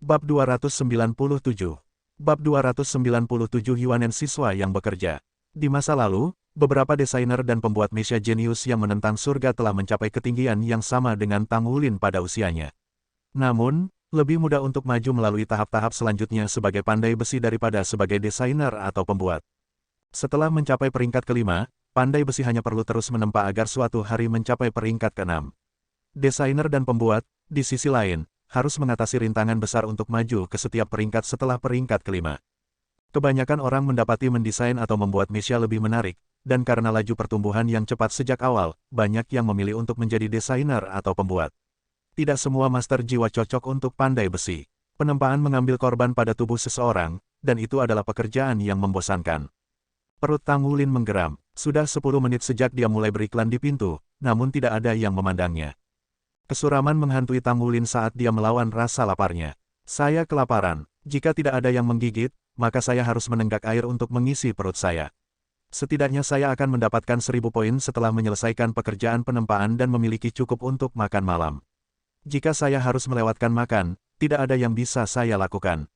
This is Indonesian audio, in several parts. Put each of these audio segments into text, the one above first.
Bab 297. Bab 297 Yuanen siswa yang bekerja. Di masa lalu, beberapa desainer dan pembuat media jenius yang menentang surga telah mencapai ketinggian yang sama dengan Tang Wulin pada usianya. Namun, lebih mudah untuk maju melalui tahap-tahap selanjutnya sebagai pandai besi daripada sebagai desainer atau pembuat. Setelah mencapai peringkat kelima, pandai besi hanya perlu terus menempa agar suatu hari mencapai peringkat keenam. Desainer dan pembuat, di sisi lain, harus mengatasi rintangan besar untuk maju ke setiap peringkat setelah peringkat kelima. Kebanyakan orang mendapati mendesain atau membuat media lebih menarik, dan karena laju pertumbuhan yang cepat sejak awal, banyak yang memilih untuk menjadi desainer atau pembuat. Tidak semua master jiwa cocok untuk pandai besi. Penempaan mengambil korban pada tubuh seseorang, dan itu adalah pekerjaan yang membosankan. Perut Tang Wulin menggeram. Sudah 10 menit sejak dia mulai beriklan di pintu, namun tidak ada yang memandangnya. Kesuraman menghantui Tang Wulin saat dia melawan rasa laparnya. Saya kelaparan. Jika tidak ada yang menggigit, maka saya harus menenggak air untuk mengisi perut saya. Setidaknya saya akan mendapatkan 1000 poin setelah menyelesaikan pekerjaan penempaan dan memiliki cukup untuk makan malam. Jika saya harus melewatkan makan, tidak ada yang bisa saya lakukan.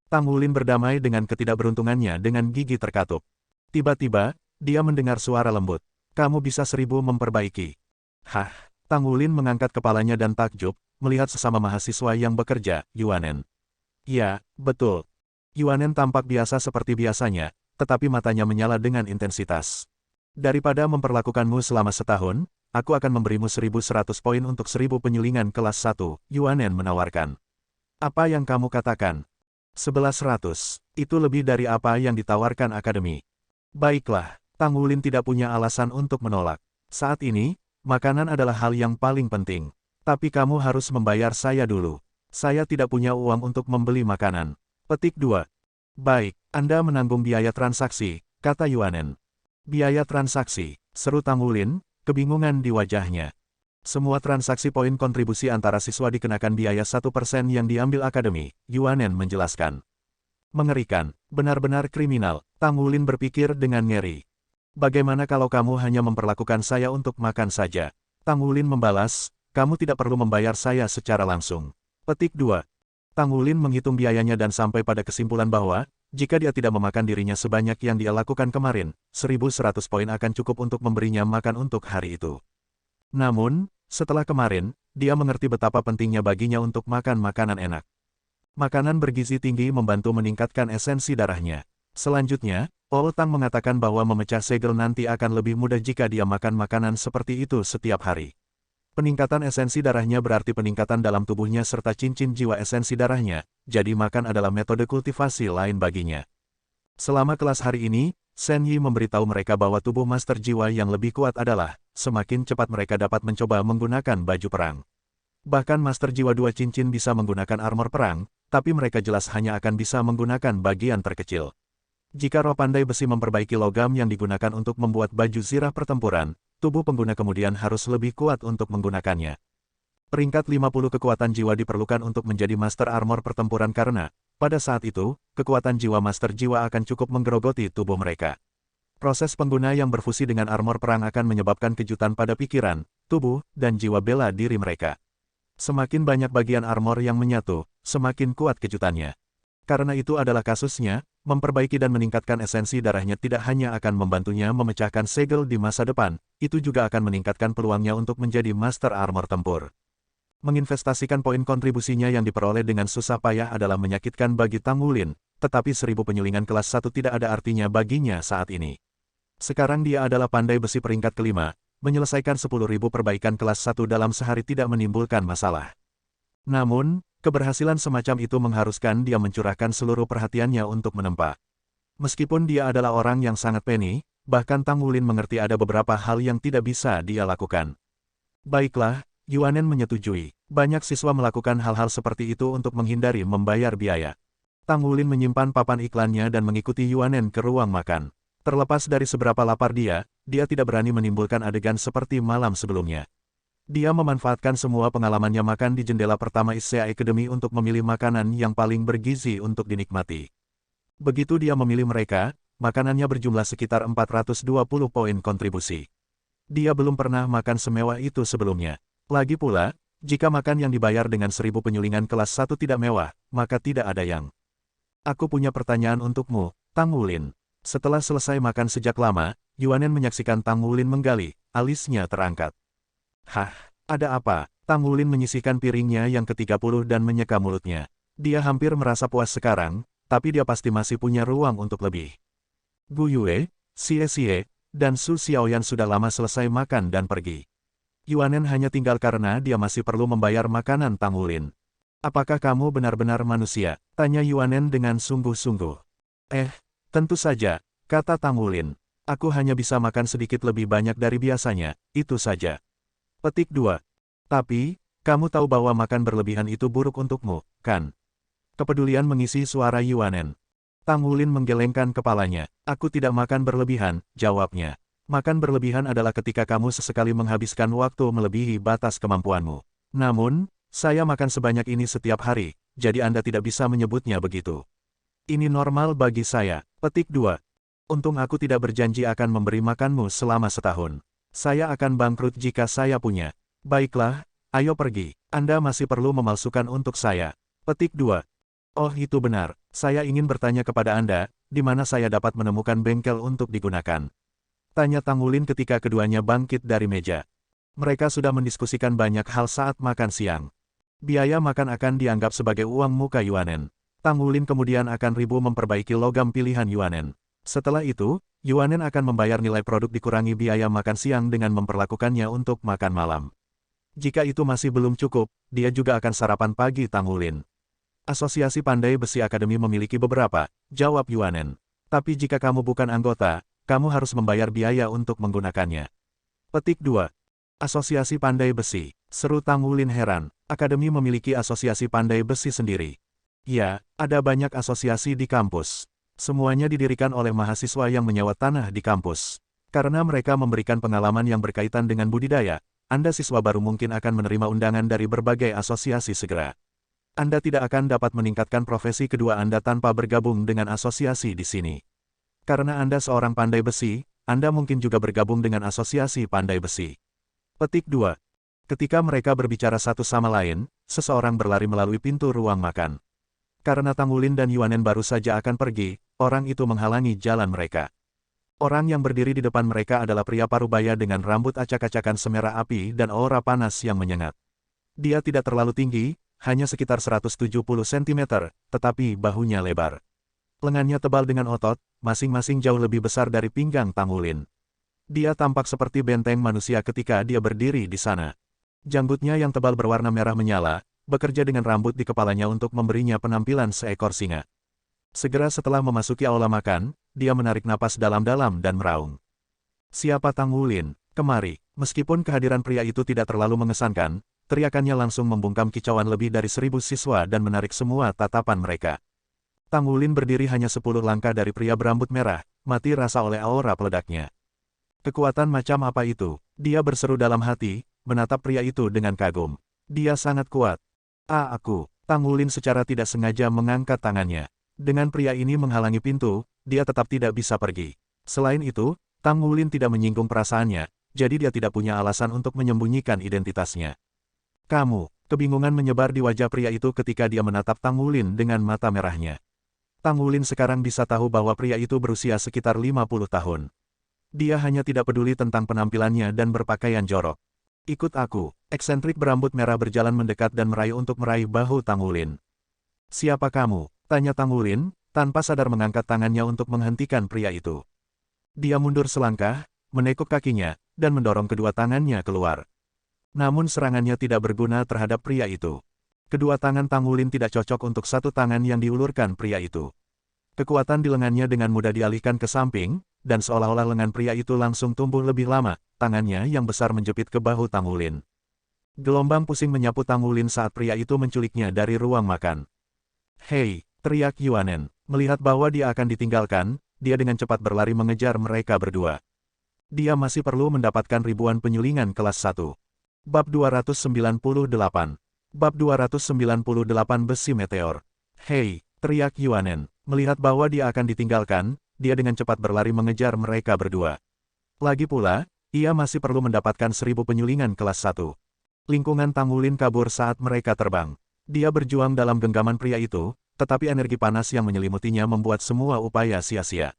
Tang Wulin berdamai dengan ketidakberuntungannya dengan gigi terkatup. Tiba-tiba, dia mendengar suara lembut. Kamu bisa 1000 memperbaiki. Hah? Tang Wulin mengangkat kepalanya dan takjub, melihat sesama mahasiswa yang bekerja, Yuanen. Ya, betul. Yuanen tampak biasa seperti biasanya, tetapi matanya menyala dengan intensitas. Daripada memperlakukanmu selama setahun, aku akan memberimu 1100 poin untuk 1000 penyulingan kelas 1, Yuanen menawarkan. Apa yang kamu katakan? 1100. Itu lebih dari apa yang ditawarkan akademi. Baiklah, Tang Wulin tidak punya alasan untuk menolak. Saat ini, makanan adalah hal yang paling penting. Tapi kamu harus membayar saya dulu. Saya tidak punya uang untuk membeli makanan. Petik 2. Baik, Anda menanggung biaya transaksi, kata Yuanen. Biaya transaksi, seru Tang Wulin, kebingungan di wajahnya. Semua transaksi poin kontribusi antara siswa dikenakan biaya 1% yang diambil akademi, Yuanen menjelaskan. Mengerikan, benar-benar kriminal, Tang Wulin berpikir dengan ngeri. Bagaimana kalau kamu hanya memperlakukan saya untuk makan saja? Tang Wulin membalas, kamu tidak perlu membayar saya secara langsung. Petik 2. Tang Wulin menghitung biayanya dan sampai pada kesimpulan bahwa, jika dia tidak memakan dirinya sebanyak yang dia lakukan kemarin, 1100 poin akan cukup untuk memberinya makan untuk hari itu. Namun, setelah kemarin, dia mengerti betapa pentingnya baginya untuk makan makanan enak. Makanan bergizi tinggi membantu meningkatkan esensi darahnya. Selanjutnya, Paul Tang mengatakan bahwa memecah segel nanti akan lebih mudah jika dia makan makanan seperti itu setiap hari. Peningkatan esensi darahnya berarti peningkatan dalam tubuhnya serta cincin jiwa esensi darahnya, jadi makan adalah metode kultivasi lain baginya. Selama kelas hari ini, Shen Yi memberitahu mereka bahwa tubuh master jiwa yang lebih kuat adalah, semakin cepat mereka dapat mencoba menggunakan baju perang. Bahkan master jiwa 2 cincin bisa menggunakan armor perang, tapi mereka jelas hanya akan bisa menggunakan bagian terkecil. Jika roh pandai besi memperbaiki logam yang digunakan untuk membuat baju zirah pertempuran, tubuh pengguna kemudian harus lebih kuat untuk menggunakannya. Peringkat 50 kekuatan jiwa diperlukan untuk menjadi master armor pertempuran karena, pada saat itu, kekuatan jiwa master jiwa akan cukup menggerogoti tubuh mereka. Proses pengguna yang berfusi dengan armor perang akan menyebabkan kejutan pada pikiran, tubuh, dan jiwa bela diri mereka. Semakin banyak bagian armor yang menyatu, semakin kuat kejutannya. Karena itu adalah kasusnya, memperbaiki dan meningkatkan esensi darahnya tidak hanya akan membantunya memecahkan segel di masa depan, itu juga akan meningkatkan peluangnya untuk menjadi master armor tempur. Menginvestasikan poin kontribusinya yang diperoleh dengan susah payah adalah menyakitkan bagi Tang Wulin, tetapi 1000 penyulingan kelas 1 tidak ada artinya baginya saat ini. Sekarang dia adalah pandai besi peringkat kelima, menyelesaikan 10.000 perbaikan kelas 1 dalam sehari tidak menimbulkan masalah. Namun, keberhasilan semacam itu mengharuskan dia mencurahkan seluruh perhatiannya untuk menempa. Meskipun dia adalah orang yang sangat penny, bahkan Tang Wulin mengerti ada beberapa hal yang tidak bisa dia lakukan. Baiklah, Yuanen menyetujui. Banyak siswa melakukan hal-hal seperti itu untuk menghindari membayar biaya. Tang Wulin menyimpan papan iklannya dan mengikuti Yuanen ke ruang makan. Terlepas dari seberapa lapar dia tidak berani menimbulkan adegan seperti malam sebelumnya. Dia memanfaatkan semua pengalamannya makan di jendela pertama ISEA Academy untuk memilih makanan yang paling bergizi untuk dinikmati. Begitu dia memilih mereka, makanannya berjumlah sekitar 420 poin kontribusi. Dia belum pernah makan semewah itu sebelumnya. Lagi pula, Jika makan yang dibayar dengan 1000 penyulingan kelas 1 tidak mewah, maka tidak ada yang. Aku punya pertanyaan untukmu, Tang Wulin. Setelah selesai makan sejak lama, Yuanen menyaksikan Tang Wulin menggali, alisnya terangkat. Hah, ada apa? Tang Wulin menyisihkan piringnya yang ke-30 dan menyeka mulutnya. Dia hampir merasa puas sekarang, tapi dia pasti masih punya ruang untuk lebih. Gu Yue, Xie Xie, dan Su Xiaoyan sudah lama selesai makan dan pergi. Yuanen hanya tinggal karena dia masih perlu membayar makanan Tang Wulin. Apakah kamu benar-benar manusia? Tanya Yuanen dengan sungguh-sungguh. Tentu saja, kata Tang Wulin. Aku hanya bisa makan sedikit lebih banyak dari biasanya, itu saja. Petik 2. Tapi, kamu tahu bahwa makan berlebihan itu buruk untukmu, kan? Kepedulian mengisi suara Yuanen. Tang Wulin menggelengkan kepalanya. Aku tidak makan berlebihan, jawabnya. Makan berlebihan adalah ketika kamu sesekali menghabiskan waktu melebihi batas kemampuanmu. Namun, saya makan sebanyak ini setiap hari, jadi Anda tidak bisa menyebutnya begitu. Ini normal bagi saya. Petik 2. Untung aku tidak berjanji akan memberi makanmu selama setahun. Saya akan bangkrut jika saya punya. Baiklah, ayo pergi. Anda masih perlu memalsukan untuk saya. Petik 2. Oh itu benar, saya ingin bertanya kepada Anda, di mana saya dapat menemukan bengkel untuk digunakan. Tanya Tang Wulin ketika keduanya bangkit dari meja. Mereka sudah mendiskusikan banyak hal saat makan siang. Biaya makan akan dianggap sebagai uang muka Yuanen. Tang Wulin kemudian akan ribu memperbaiki logam pilihan Yuanen. Setelah itu, Yuanen akan membayar nilai produk dikurangi biaya makan siang dengan memperlakukannya untuk makan malam. Jika itu masih belum cukup, dia juga akan sarapan pagi Tang Wulin. Asosiasi Pandai Besi Akademi memiliki beberapa, jawab Yuanen. Tapi jika kamu bukan anggota, kamu harus membayar biaya untuk menggunakannya. Petik 2. Asosiasi Pandai Besi, seru Tang Wulin heran. Akademi memiliki asosiasi pandai besi sendiri. Ya, ada banyak asosiasi di kampus. Semuanya didirikan oleh mahasiswa yang menyewa tanah di kampus. Karena mereka memberikan pengalaman yang berkaitan dengan budidaya, Anda siswa baru mungkin akan menerima undangan dari berbagai asosiasi segera. Anda tidak akan dapat meningkatkan profesi kedua Anda tanpa bergabung dengan asosiasi di sini. Karena Anda seorang pandai besi, Anda mungkin juga bergabung dengan asosiasi pandai besi. Petik 2. Ketika mereka berbicara satu sama lain, seseorang berlari melalui pintu ruang makan. Karena Tang Wulin dan Yuanen baru saja akan pergi, orang itu menghalangi jalan mereka. Orang yang berdiri di depan mereka adalah pria parubaya dengan rambut acak-acakan semerah api dan aura panas yang menyengat. Dia tidak terlalu tinggi, hanya sekitar 170 cm, tetapi bahunya lebar. Lengannya tebal dengan otot, masing-masing jauh lebih besar dari pinggang Tang Wulin. Dia tampak seperti benteng manusia ketika dia berdiri di sana. Janggutnya yang tebal berwarna merah menyala, bekerja dengan rambut di kepalanya untuk memberinya penampilan seekor singa. Segera setelah memasuki aula makan, dia menarik napas dalam-dalam dan meraung. Siapa Tang Wulin? Kemari. Meskipun kehadiran pria itu tidak terlalu mengesankan, teriakannya langsung membungkam kicauan lebih dari 1000 siswa dan menarik semua tatapan mereka. Tang Wulin berdiri hanya 10 langkah dari pria berambut merah, mati rasa oleh aura peledaknya. Kekuatan macam apa itu? Dia berseru dalam hati, menatap pria itu dengan kagum. Dia sangat kuat. Aku. Tang Wulin secara tidak sengaja mengangkat tangannya. Dengan pria ini menghalangi pintu, dia tetap tidak bisa pergi. Selain itu, Tang Wulin tidak menyinggung perasaannya, jadi dia tidak punya alasan untuk menyembunyikan identitasnya. Kebingungan menyebar di wajah pria itu ketika dia menatap Tang Wulin dengan mata merahnya. Tang Wulin sekarang bisa tahu bahwa pria itu berusia sekitar 50 tahun. Dia hanya tidak peduli tentang penampilannya dan berpakaian jorok. Ikut aku. Eksentrik berambut merah berjalan mendekat dan untuk meraih bahu Tang Wulin. Siapa kamu? Tanya Tang Wulin, tanpa sadar mengangkat tangannya untuk menghentikan pria itu. Dia mundur selangkah, menekuk kakinya, dan mendorong kedua tangannya keluar. Namun serangannya tidak berguna terhadap pria itu. Kedua tangan Tang Wulin tidak cocok untuk satu tangan yang diulurkan pria itu. Kekuatan di lengannya dengan mudah dialihkan ke samping, dan seolah-olah lengan pria itu langsung tumbuh lebih lama, tangannya yang besar menjepit ke bahu Tang Wulin. Gelombang pusing menyapu Tang Wulin saat pria itu menculiknya dari ruang makan. Hei, teriak Yuanen. Melihat bahwa dia akan ditinggalkan, dia dengan cepat berlari mengejar mereka berdua. Dia masih perlu mendapatkan ribuan penyulingan kelas 1. Bab 298. Bab 298 Besi Meteor. Hei, teriak Yuanen. Melihat bahwa dia akan ditinggalkan, dia dengan cepat berlari mengejar mereka berdua. Lagi pula, ia masih perlu mendapatkan 1000 penyulingan kelas 1. Lingkungan Tangulin kabur saat mereka terbang. Dia berjuang dalam genggaman pria itu, tetapi energi panas yang menyelimutinya membuat semua upaya sia-sia.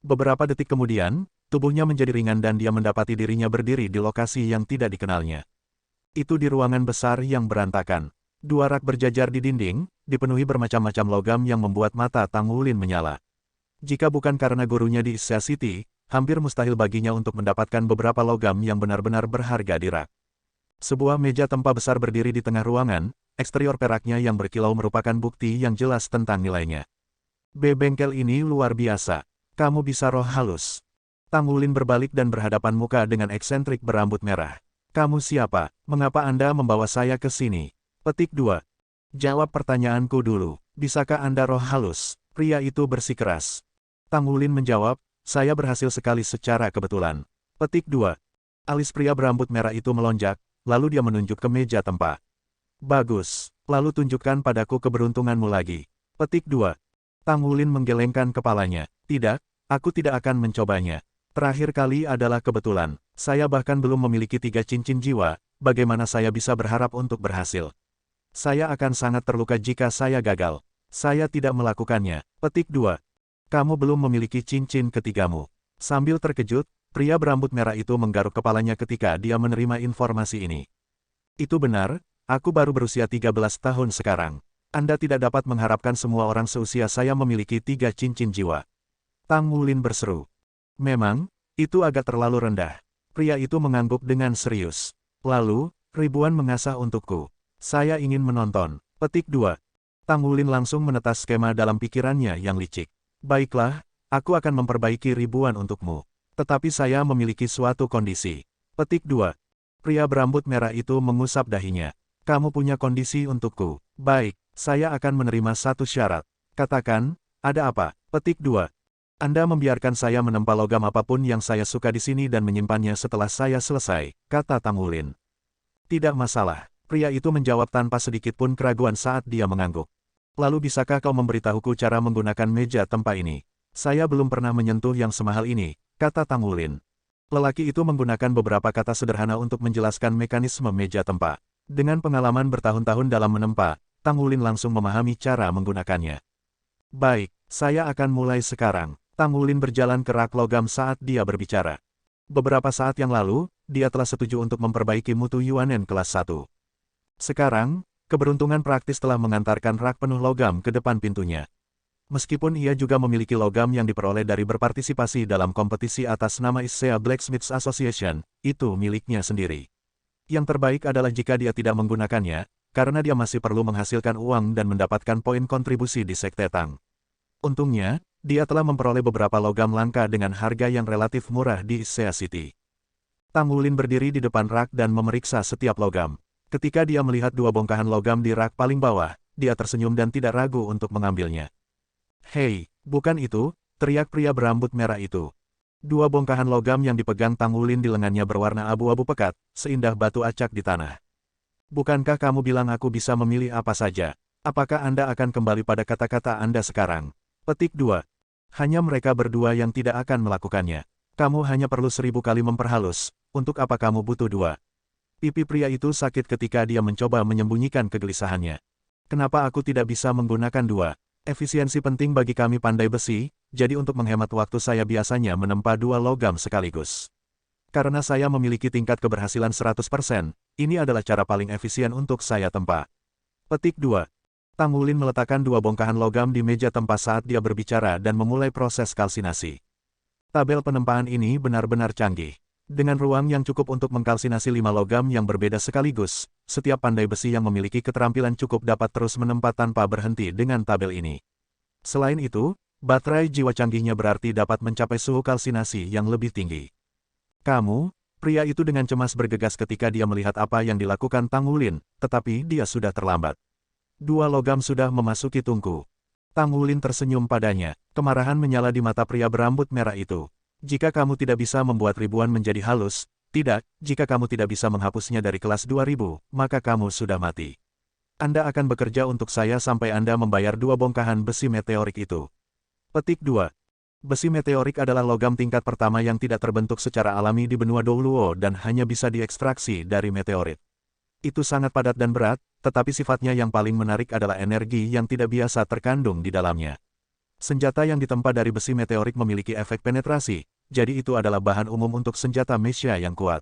Beberapa detik kemudian, tubuhnya menjadi ringan dan dia mendapati dirinya berdiri di lokasi yang tidak dikenalnya. Itu di ruangan besar yang berantakan. Dua rak berjajar di dinding, dipenuhi bermacam-macam logam yang membuat mata Tangulin menyala. Jika bukan karena gurunya di Issa City, hampir mustahil baginya untuk mendapatkan beberapa logam yang benar-benar berharga di rak. Sebuah meja tempa besar berdiri di tengah ruangan, eksterior peraknya yang berkilau merupakan bukti yang jelas tentang nilainya. Bengkel ini luar biasa. Kamu bisa roh halus. Tangulin berbalik dan berhadapan muka dengan eksentrik berambut merah. Kamu siapa? Mengapa Anda membawa saya ke sini? Petik 2. Jawab pertanyaanku dulu. Bisakah Anda roh halus? Pria itu bersikeras. Tangulin menjawab, saya berhasil sekali secara kebetulan. Petik 2. Alis pria berambut merah itu melonjak, lalu dia menunjuk ke meja tempa. Bagus, lalu tunjukkan padaku keberuntunganmu lagi. Petik 2. Tangulin menggelengkan kepalanya. Tidak, aku tidak akan mencobanya. Terakhir kali adalah kebetulan. Saya bahkan belum memiliki 3 cincin jiwa, bagaimana saya bisa berharap untuk berhasil? Saya akan sangat terluka jika saya gagal. Saya tidak melakukannya. Petik 2. Kamu belum memiliki cincin ketigamu. Sambil terkejut, pria berambut merah itu menggaruk kepalanya ketika dia menerima informasi ini. Itu benar, aku baru berusia 13 tahun sekarang. Anda tidak dapat mengharapkan semua orang seusia saya memiliki 3 cincin jiwa. Tangulin berseru. Memang, itu agak terlalu rendah. Pria itu mengangguk dengan serius. Lalu, ribuan mengasah untukku. Saya ingin menonton. Petik 2. Tangulin langsung menetas skema dalam pikirannya yang licik. Baiklah, aku akan memperbaiki ribuan untukmu. Tetapi saya memiliki suatu kondisi. Petik 2. Pria berambut merah itu mengusap dahinya. Kamu punya kondisi untukku. Baik, saya akan menerima satu syarat. Katakan, ada apa? Petik 2. Anda membiarkan saya menempa logam apapun yang saya suka di sini dan menyimpannya setelah saya selesai, kata Tangulin. Tidak masalah. Pria itu menjawab tanpa sedikit pun keraguan saat dia mengangguk. Lalu bisakah kau memberitahuku cara menggunakan meja tempa ini? Saya belum pernah menyentuh yang semahal ini, kata Tangulin. Lelaki itu menggunakan beberapa kata sederhana untuk menjelaskan mekanisme meja tempa. Dengan pengalaman bertahun-tahun dalam menempa, Tangulin langsung memahami cara menggunakannya. Baik, saya akan mulai sekarang. Tangulin berjalan ke rak logam saat dia berbicara. Beberapa saat yang lalu, dia telah setuju untuk memperbaiki mutu Yuanen kelas 1. Sekarang, keberuntungan praktis telah mengantarkan rak penuh logam ke depan pintunya. Meskipun ia juga memiliki logam yang diperoleh dari berpartisipasi dalam kompetisi atas nama Issea Blacksmiths Association, itu miliknya sendiri. Yang terbaik adalah jika dia tidak menggunakannya, karena dia masih perlu menghasilkan uang dan mendapatkan poin kontribusi di Sekte Tang. Untungnya, dia telah memperoleh beberapa logam langka dengan harga yang relatif murah di Issea City. Tangulin berdiri di depan rak dan memeriksa setiap logam. Ketika dia melihat 2 bongkahan logam di rak paling bawah, dia tersenyum dan tidak ragu untuk mengambilnya. Hei, bukan itu, teriak pria berambut merah itu. 2 bongkahan logam yang dipegang Tangulin di lengannya berwarna abu-abu pekat, seindah batu acak di tanah. Bukankah kamu bilang aku bisa memilih apa saja? Apakah Anda akan kembali pada kata-kata Anda sekarang? Petik 2. Hanya mereka berdua yang tidak akan melakukannya. Kamu hanya perlu 1000 kali memperhalus, untuk apa kamu butuh 2? Pipi pria itu sakit ketika dia mencoba menyembunyikan kegelisahannya. Kenapa aku tidak bisa menggunakan 2? Efisiensi penting bagi kami pandai besi, jadi untuk menghemat waktu saya biasanya menempa 2 logam sekaligus. Karena saya memiliki tingkat keberhasilan 100%, ini adalah cara paling efisien untuk saya tempa. Petik 2. Tangulin meletakkan 2 bongkahan logam di meja tempa saat dia berbicara dan memulai proses kalsinasi. Tabel penempaan ini benar-benar canggih. Dengan ruang yang cukup untuk mengkalsinasi 5 logam yang berbeda sekaligus, setiap pandai besi yang memiliki keterampilan cukup dapat terus menempa tanpa berhenti dengan tabel ini. Selain itu, baterai jiwa canggihnya berarti dapat mencapai suhu kalsinasi yang lebih tinggi. Kamu, pria itu dengan cemas bergegas ketika dia melihat apa yang dilakukan Tangulin, tetapi dia sudah terlambat. 2 logam sudah memasuki tungku. Tangulin tersenyum padanya, kemarahan menyala di mata pria berambut merah itu. Jika kamu tidak bisa membuat ribuan menjadi halus, tidak, jika kamu tidak bisa menghapusnya dari kelas 2000, maka kamu sudah mati. Anda akan bekerja untuk saya sampai Anda membayar 2 bongkahan besi meteorik itu. Petik 2. Besi meteorik adalah logam tingkat pertama yang tidak terbentuk secara alami di benua Douluo dan hanya bisa diekstraksi dari meteorit. Itu sangat padat dan berat, tetapi sifatnya yang paling menarik adalah energi yang tidak biasa terkandung di dalamnya. Senjata yang ditempa dari besi meteorik memiliki efek penetrasi, jadi itu adalah bahan umum untuk senjata Messiah yang kuat.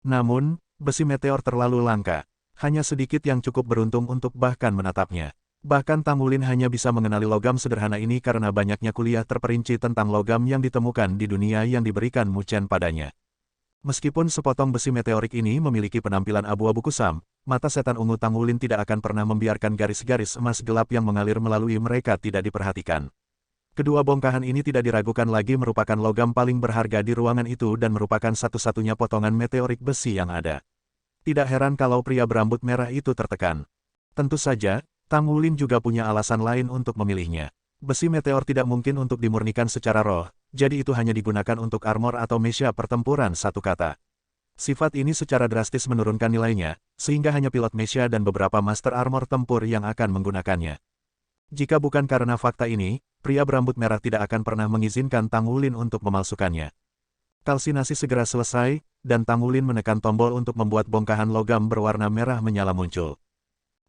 Namun, besi meteor terlalu langka. Hanya sedikit yang cukup beruntung untuk bahkan menatapnya. Bahkan Tang Wulin hanya bisa mengenali logam sederhana ini karena banyaknya kuliah terperinci tentang logam yang ditemukan di dunia yang diberikan Mu Chen padanya. Meskipun sepotong besi meteorik ini memiliki penampilan abu-abu kusam, mata setan ungu Tang Wulin tidak akan pernah membiarkan garis-garis emas gelap yang mengalir melalui mereka tidak diperhatikan. Kedua bongkahan ini tidak diragukan lagi merupakan logam paling berharga di ruangan itu dan merupakan satu-satunya potongan meteorik besi yang ada. Tidak heran kalau pria berambut merah itu tertekan. Tentu saja, Tang Wulin juga punya alasan lain untuk memilihnya. Besi meteor tidak mungkin untuk dimurnikan secara roh, jadi itu hanya digunakan untuk armor atau mesia pertempuran satu kata. Sifat ini secara drastis menurunkan nilainya, sehingga hanya pilot mesia dan beberapa master armor tempur yang akan menggunakannya. Jika bukan karena fakta ini, pria berambut merah tidak akan pernah mengizinkan Tang Wulin untuk memalsukannya. Kalsinasi segera selesai, dan Tang Wulin menekan tombol untuk membuat bongkahan logam berwarna merah menyala muncul.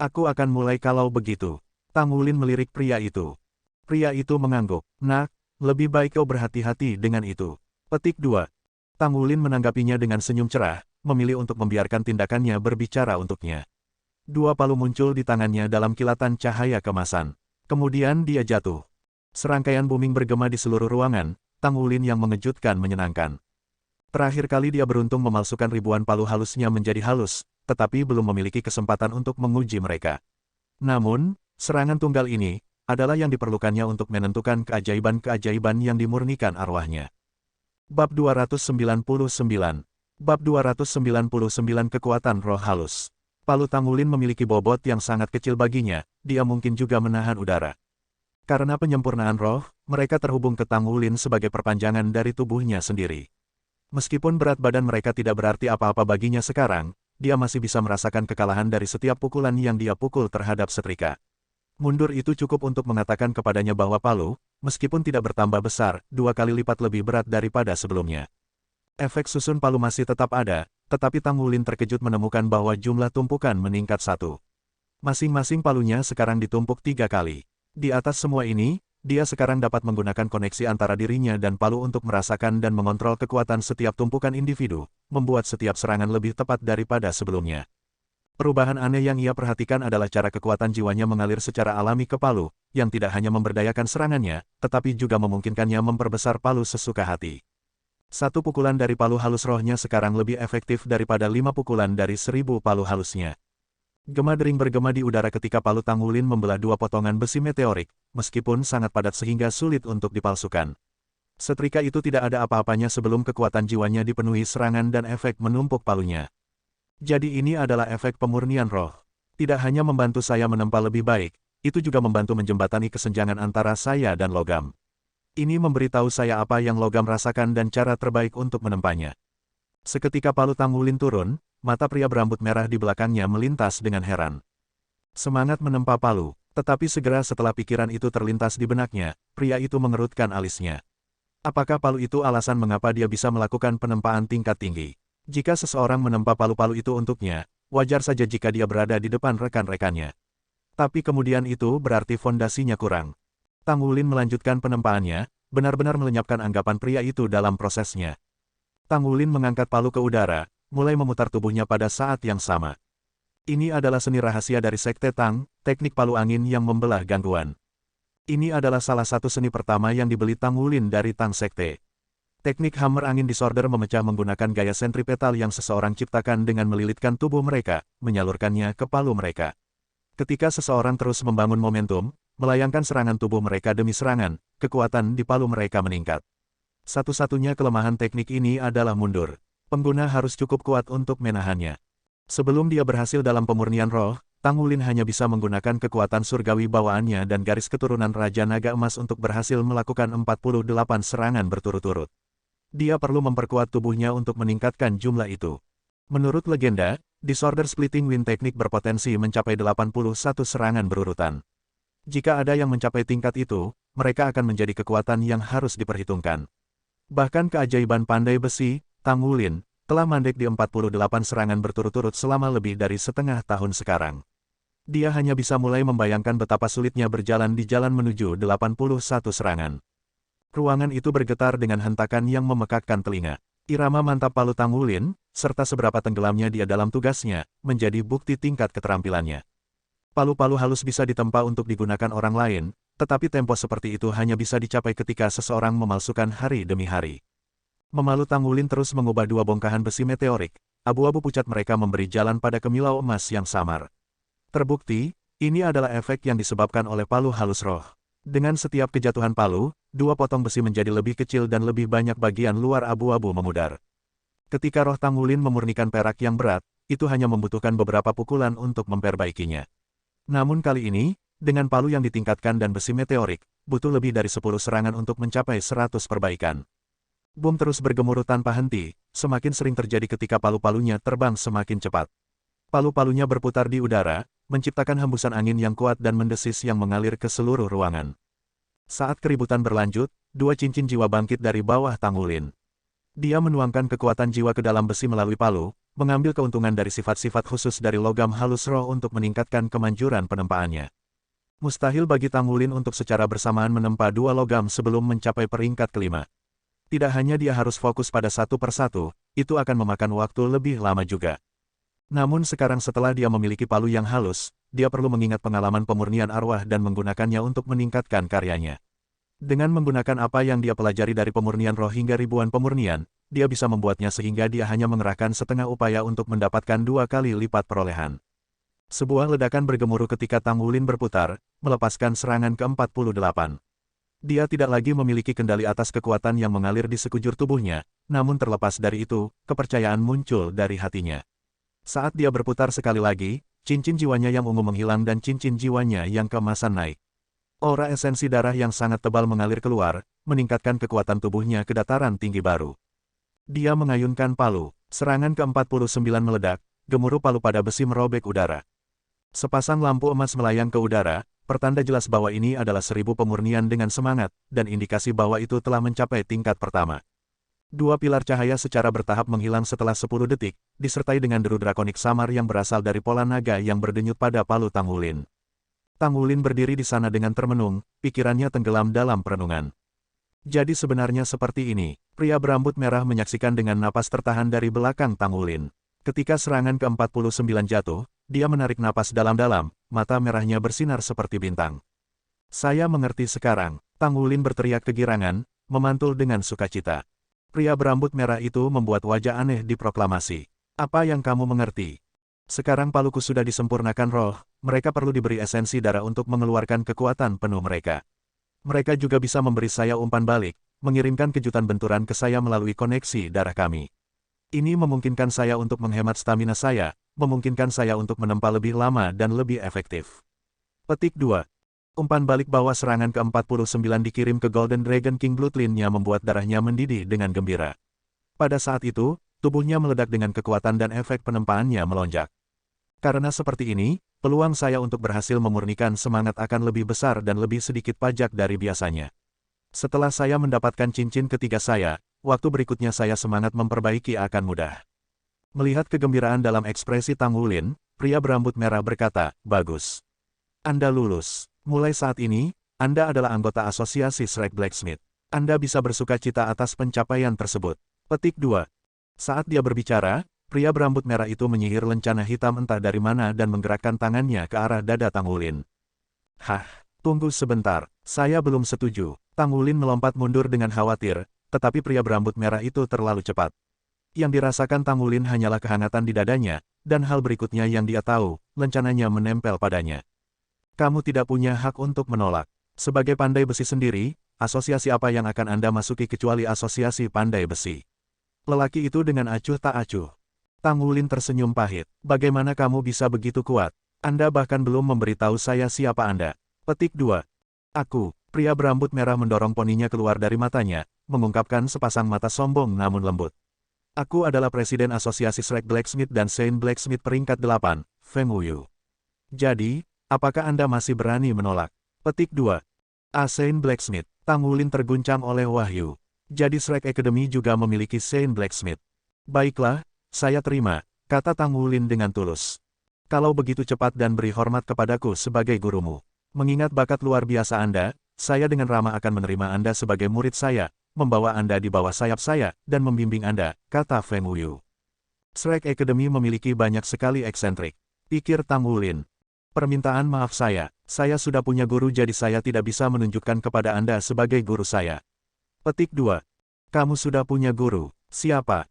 Aku akan mulai kalau begitu. Tang Wulin melirik pria itu. Pria itu mengangguk. Nak, lebih baik kau berhati-hati dengan itu. Petik 2. Tang Wulin menanggapinya dengan senyum cerah, memilih untuk membiarkan tindakannya berbicara untuknya. Dua palu muncul di tangannya dalam kilatan cahaya kemasan. Kemudian dia jatuh. Serangkaian booming bergema di seluruh ruangan, Tang Wulin yang mengejutkan menyenangkan. Terakhir kali dia beruntung memalsukan ribuan palu halusnya menjadi halus, tetapi belum memiliki kesempatan untuk menguji mereka. Namun, serangan tunggal ini adalah yang diperlukannya untuk menentukan keajaiban-keajaiban yang dimurnikan arwahnya. Bab 299. Bab 299 Kekuatan Roh Halus. Palu Tang Wulin memiliki bobot yang sangat kecil baginya, dia mungkin juga menahan udara. Karena penyempurnaan roh, mereka terhubung ke Tang Wulin sebagai perpanjangan dari tubuhnya sendiri. Meskipun berat badan mereka tidak berarti apa-apa baginya sekarang, dia masih bisa merasakan kekalahan dari setiap pukulan yang dia pukul terhadap setrika. Mundur itu cukup untuk mengatakan kepadanya bahwa palu, meskipun tidak bertambah besar, 2 kali lipat lebih berat daripada sebelumnya. Efek susun palu masih tetap ada, tetapi Tang Wulin terkejut menemukan bahwa jumlah tumpukan meningkat 1. Masing-masing palunya sekarang ditumpuk 3 kali. Di atas semua ini, dia sekarang dapat menggunakan koneksi antara dirinya dan palu untuk merasakan dan mengontrol kekuatan setiap tumpukan individu, membuat setiap serangan lebih tepat daripada sebelumnya. Perubahan aneh yang ia perhatikan adalah cara kekuatan jiwanya mengalir secara alami ke palu, yang tidak hanya memberdayakan serangannya, tetapi juga memungkinkannya memperbesar palu sesuka hati. 1 pukulan dari palu halus rohnya sekarang lebih efektif daripada 5 pukulan dari 1000 palu halusnya. Gema dering bergema di udara ketika palu Tang Wulin membelah 2 potongan besi meteorik, meskipun sangat padat sehingga sulit untuk dipalsukan. Setrika itu tidak ada apa-apanya sebelum kekuatan jiwanya dipenuhi serangan dan efek menumpuk palunya. Jadi ini adalah efek pemurnian roh. Tidak hanya membantu saya menempa lebih baik, itu juga membantu menjembatani kesenjangan antara saya dan logam. Ini memberitahu saya apa yang logam rasakan dan cara terbaik untuk menempanya. Seketika palu Tang Wulin turun, mata pria berambut merah di belakangnya melintas dengan heran. Semangat menempa palu, tetapi segera setelah pikiran itu terlintas di benaknya, pria itu mengerutkan alisnya. Apakah palu itu alasan mengapa dia bisa melakukan penempaan tingkat tinggi? Jika seseorang menempa palu-palu itu untuknya, wajar saja jika dia berada di depan rekan-rekannya. Tapi kemudian itu berarti fondasinya kurang. Tang Wulin melanjutkan penempaannya, benar-benar melenyapkan anggapan pria itu dalam prosesnya. Tang Wulin mengangkat palu ke udara, mulai memutar tubuhnya pada saat yang sama. Ini adalah seni rahasia dari Sekte Tang, teknik palu angin yang membelah gangguan. Ini adalah salah satu seni pertama yang dibeli Tang Wulin dari Tang Sekte. Teknik hammer angin disorder memecah menggunakan gaya sentripetal yang seseorang ciptakan dengan melilitkan tubuh mereka, menyalurkannya ke palu mereka. Ketika seseorang terus membangun momentum, melayangkan serangan tubuh mereka demi serangan, kekuatan di palu mereka meningkat. Satu-satunya kelemahan teknik ini adalah mundur. Pengguna harus cukup kuat untuk menahannya. Sebelum dia berhasil dalam pemurnian roh, Tang Wulin hanya bisa menggunakan kekuatan surgawi bawaannya dan garis keturunan Raja Naga Emas untuk berhasil melakukan 48 serangan berturut-turut. Dia perlu memperkuat tubuhnya untuk meningkatkan jumlah itu. Menurut legenda, Disorder Splitting Wind teknik berpotensi mencapai 81 serangan berurutan. Jika ada yang mencapai tingkat itu, mereka akan menjadi kekuatan yang harus diperhitungkan. Bahkan keajaiban pandai besi, Tang Wulin, telah mandek di 48 serangan berturut-turut selama lebih dari setengah tahun sekarang. Dia hanya bisa mulai membayangkan betapa sulitnya berjalan di jalan menuju 81 serangan. Ruangan itu bergetar dengan hentakan yang memekakkan telinga. Irama mantap Palu Tangulin, serta seberapa tenggelamnya dia dalam tugasnya, menjadi bukti tingkat keterampilannya. Palu-palu halus bisa ditempa untuk digunakan orang lain, tetapi tempo seperti itu hanya bisa dicapai ketika seseorang memalsukan hari demi hari. Memalu Tangulin terus mengubah dua bongkahan besi meteorik, abu-abu pucat mereka memberi jalan pada kemilau emas yang samar. Terbukti, ini adalah efek yang disebabkan oleh palu halus roh. Dengan setiap kejatuhan palu, dua potong besi menjadi lebih kecil dan lebih banyak bagian luar abu-abu memudar. Ketika roh Tangulin memurnikan perak yang berat, itu hanya membutuhkan beberapa pukulan untuk memperbaikinya. Namun kali ini, dengan palu yang ditingkatkan dan besi meteorik, butuh lebih dari 10 serangan untuk mencapai 100 perbaikan. Bom terus bergemuruh tanpa henti, semakin sering terjadi ketika palu-palunya terbang semakin cepat. Palu-palunya berputar di udara, menciptakan hembusan angin yang kuat dan mendesis yang mengalir ke seluruh ruangan. Saat keributan berlanjut, dua cincin jiwa bangkit dari bawah Tangulin. Dia menuangkan kekuatan jiwa ke dalam besi melalui palu, mengambil keuntungan dari sifat-sifat khusus dari logam halus roh untuk meningkatkan kemanjuran penempaannya. Mustahil bagi Tangulin untuk secara bersamaan menempa dua logam sebelum mencapai peringkat kelima. Tidak hanya dia harus fokus pada satu persatu, itu akan memakan waktu lebih lama juga. Namun sekarang setelah dia memiliki palu yang halus, dia perlu mengingat pengalaman pemurnian arwah dan menggunakannya untuk meningkatkan karyanya. Dengan menggunakan apa yang dia pelajari dari pemurnian roh hingga ribuan pemurnian, dia bisa membuatnya sehingga dia hanya mengerahkan setengah upaya untuk mendapatkan 2 kali lipat perolehan. Sebuah ledakan bergemuruh ketika Tangulin berputar, melepaskan serangan ke-48. Dia tidak lagi memiliki kendali atas kekuatan yang mengalir di sekujur tubuhnya, namun terlepas dari itu, kepercayaan muncul dari hatinya. Saat dia berputar sekali lagi, cincin jiwanya yang ungu menghilang dan cincin jiwanya yang keemasan naik. Aura esensi darah yang sangat tebal mengalir keluar, meningkatkan kekuatan tubuhnya ke dataran tinggi baru. Dia mengayunkan palu, serangan ke-49 meledak, gemuruh palu pada besi merobek udara. Sepasang lampu emas melayang ke udara, pertanda jelas bahwa ini adalah 1000 pemurnian dengan semangat, dan indikasi bahwa itu telah mencapai tingkat pertama. Dua pilar cahaya secara bertahap menghilang setelah 10 detik, disertai dengan deru drakonik samar yang berasal dari pola naga yang berdenyut pada palu Tangulin. Tangulin berdiri di sana dengan termenung, pikirannya tenggelam dalam perenungan. Jadi sebenarnya seperti ini, pria berambut merah menyaksikan dengan napas tertahan dari belakang Tangulin. Ketika serangan ke-49 jatuh, dia menarik napas dalam-dalam, mata merahnya bersinar seperti bintang. Saya mengerti sekarang, Tangulin berteriak kegirangan, memantul dengan sukacita. Pria berambut merah itu membuat wajah aneh di proklamasi. Apa yang kamu mengerti? Sekarang paluku sudah disempurnakan roh, mereka perlu diberi esensi darah untuk mengeluarkan kekuatan penuh mereka. Mereka juga bisa memberi saya umpan balik, mengirimkan kejutan benturan ke saya melalui koneksi darah kami. Ini memungkinkan saya untuk menghemat stamina saya, memungkinkan saya untuk menempa lebih lama dan lebih efektif. Petik 2. Umpan balik bahwa serangan ke-49 dikirim ke Golden Dragon King Bloodline-nya membuat darahnya mendidih dengan gembira. Pada saat itu, tubuhnya meledak dengan kekuatan dan efek penempaannya melonjak. Karena seperti ini, peluang saya untuk berhasil memurnikan semangat akan lebih besar dan lebih sedikit pajak dari biasanya. Setelah saya mendapatkan cincin ketiga saya, waktu berikutnya saya semangat memperbaiki akan mudah. Melihat kegembiraan dalam ekspresi Tangulin, pria berambut merah berkata, "Bagus. Anda lulus. Mulai saat ini, Anda adalah anggota asosiasi Shrek Blacksmith. Anda bisa bersuka cita atas pencapaian tersebut." Petik 2. Saat dia berbicara, pria berambut merah itu menyihir lencana hitam entah dari mana dan menggerakkan tangannya ke arah dada Tangulin. "Hah, tunggu sebentar, saya belum setuju." Tangulin melompat mundur dengan khawatir, tetapi pria berambut merah itu terlalu cepat. Yang dirasakan Tangulin hanyalah kehangatan di dadanya, dan hal berikutnya yang dia tahu, lencananya menempel padanya. Kamu tidak punya hak untuk menolak. Sebagai pandai besi sendiri, asosiasi apa yang akan Anda masuki kecuali asosiasi pandai besi? Lelaki itu dengan acuh tak acuh. Tangulin tersenyum pahit. Bagaimana kamu bisa begitu kuat? Anda bahkan belum memberitahu saya siapa Anda. Petik 2. Aku, pria berambut merah mendorong poninya keluar dari matanya, mengungkapkan sepasang mata sombong namun lembut. Aku adalah Presiden Asosiasi Shrek Blacksmith dan Saint Blacksmith peringkat 8, Feng Wuyu. Jadi, apakah Anda masih berani menolak? Petik 2. Saint Blacksmith. Tangulin terguncang oleh wahyu. Jadi Shrek Academy juga memiliki Saint Blacksmith. Baiklah, saya terima, kata Tang Wulin dengan tulus. Kalau begitu cepat dan beri hormat kepadaku sebagai gurumu. Mengingat bakat luar biasa Anda, saya dengan ramah akan menerima Anda sebagai murid saya, membawa Anda di bawah sayap saya, dan membimbing Anda, kata Feng Wuyu. Shrek Academy memiliki banyak sekali eksentrik, pikir Tang Wulin. Permintaan maaf saya sudah punya guru jadi saya tidak bisa menunjukkan kepada Anda sebagai guru saya. Petik 2. Kamu sudah punya guru. Siapa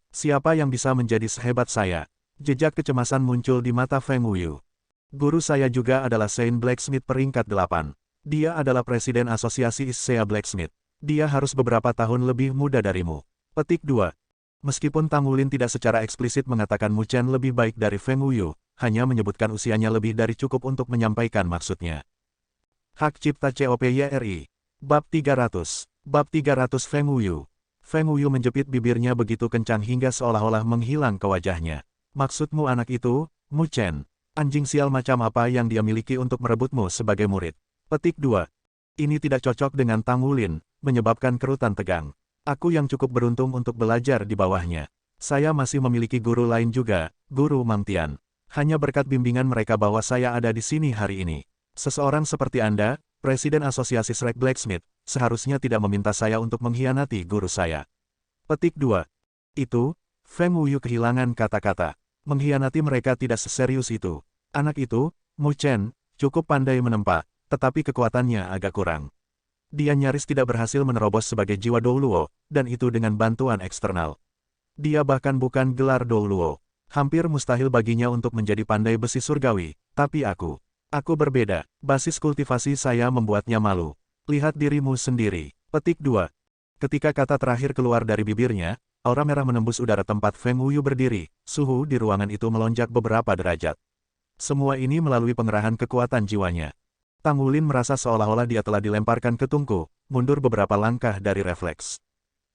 yang bisa menjadi sehebat saya? Jejak kecemasan muncul di mata Feng Wuyu. Guru saya juga adalah Saint Blacksmith peringkat 8. Dia adalah presiden asosiasi Issea Blacksmith. Dia harus beberapa tahun lebih muda darimu. Petik 2. Meskipun Tang Wulin tidak secara eksplisit mengatakan Mu Chen lebih baik dari Feng Wuyu, hanya menyebutkan usianya lebih dari cukup untuk menyampaikan maksudnya. Hak Cipta COPYRI. Bab 300. Bab 300 Feng Wuyu. Feng Wuyu menjepit bibirnya begitu kencang hingga seolah-olah menghilang ke wajahnya. Maksudmu anak itu, Mu Chen? Anjing sial macam apa yang dia miliki untuk merebutmu sebagai murid? Petik 2. Ini tidak cocok dengan Tang Wulin, menyebabkan kerutan tegang. Aku yang cukup beruntung untuk belajar di bawahnya. Saya masih memiliki guru lain juga, Guru Mang Tian. Hanya berkat bimbingan mereka bahwa saya ada di sini hari ini. Seseorang seperti Anda, Presiden Asosiasi Shrek Blacksmith, seharusnya tidak meminta saya untuk mengkhianati guru saya. Petik 2. Itu, Feng Wuyu kehilangan kata-kata. Mengkhianati mereka tidak seserius itu. Anak itu, Mu Chen, cukup pandai menempa, tetapi kekuatannya agak kurang. Dia nyaris tidak berhasil menerobos sebagai jiwa Douluo, dan itu dengan bantuan eksternal. Dia bahkan bukan gelar Douluo. Hampir mustahil baginya untuk menjadi pandai besi surgawi, tapi aku berbeda. Basis kultivasi saya membuatnya malu. Lihat dirimu sendiri. Petik 2. Ketika kata terakhir keluar dari bibirnya, aura merah menembus udara tempat Feng Wuyu berdiri. Suhu di ruangan itu melonjak beberapa derajat. Semua ini melalui pengerahan kekuatan jiwanya. Tang Wulin merasa seolah-olah dia telah dilemparkan ke tungku, mundur beberapa langkah dari refleks.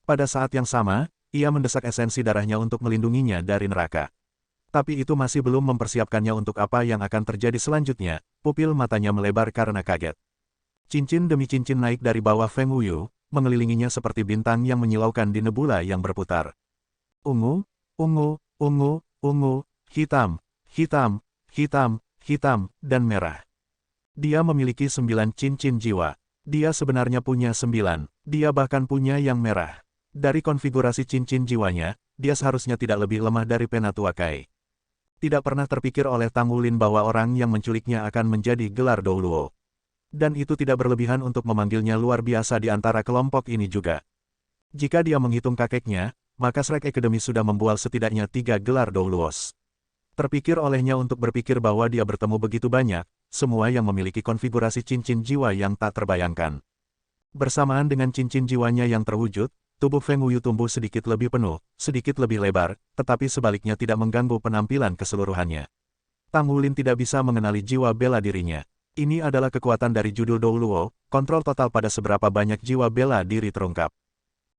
Pada saat yang sama, ia mendesak esensi darahnya untuk melindunginya dari neraka. Tapi itu masih belum mempersiapkannya untuk apa yang akan terjadi selanjutnya. Pupil matanya melebar karena kaget. Cincin demi cincin naik dari bawah Feng Wuyu, mengelilinginya seperti bintang yang menyilaukan di nebula yang berputar. Ungu, ungu, ungu, ungu, hitam, hitam, hitam, hitam, dan merah. Dia memiliki 9 cincin jiwa. Dia sebenarnya punya 9. Dia bahkan punya yang merah. Dari konfigurasi cincin jiwanya, dia seharusnya tidak lebih lemah dari Penatua Kai. Tidak pernah terpikir oleh Tang Wulin bahwa orang yang menculiknya akan menjadi gelar Douluo. Dan itu tidak berlebihan untuk memanggilnya luar biasa di antara kelompok ini juga. Jika dia menghitung kakeknya, maka Shrek Academy sudah membual setidaknya 3 gelar Douluos. Terpikir olehnya untuk berpikir bahwa dia bertemu begitu banyak, semua yang memiliki konfigurasi cincin jiwa yang tak terbayangkan. Bersamaan dengan cincin jiwanya yang terwujud, tubuh Feng Wuyu tumbuh sedikit lebih penuh, sedikit lebih lebar, tetapi sebaliknya tidak mengganggu penampilan keseluruhannya. Tang Wulin tidak bisa mengenali jiwa bela dirinya. Ini adalah kekuatan dari judul Douluo, kontrol total pada seberapa banyak jiwa bela diri terungkap.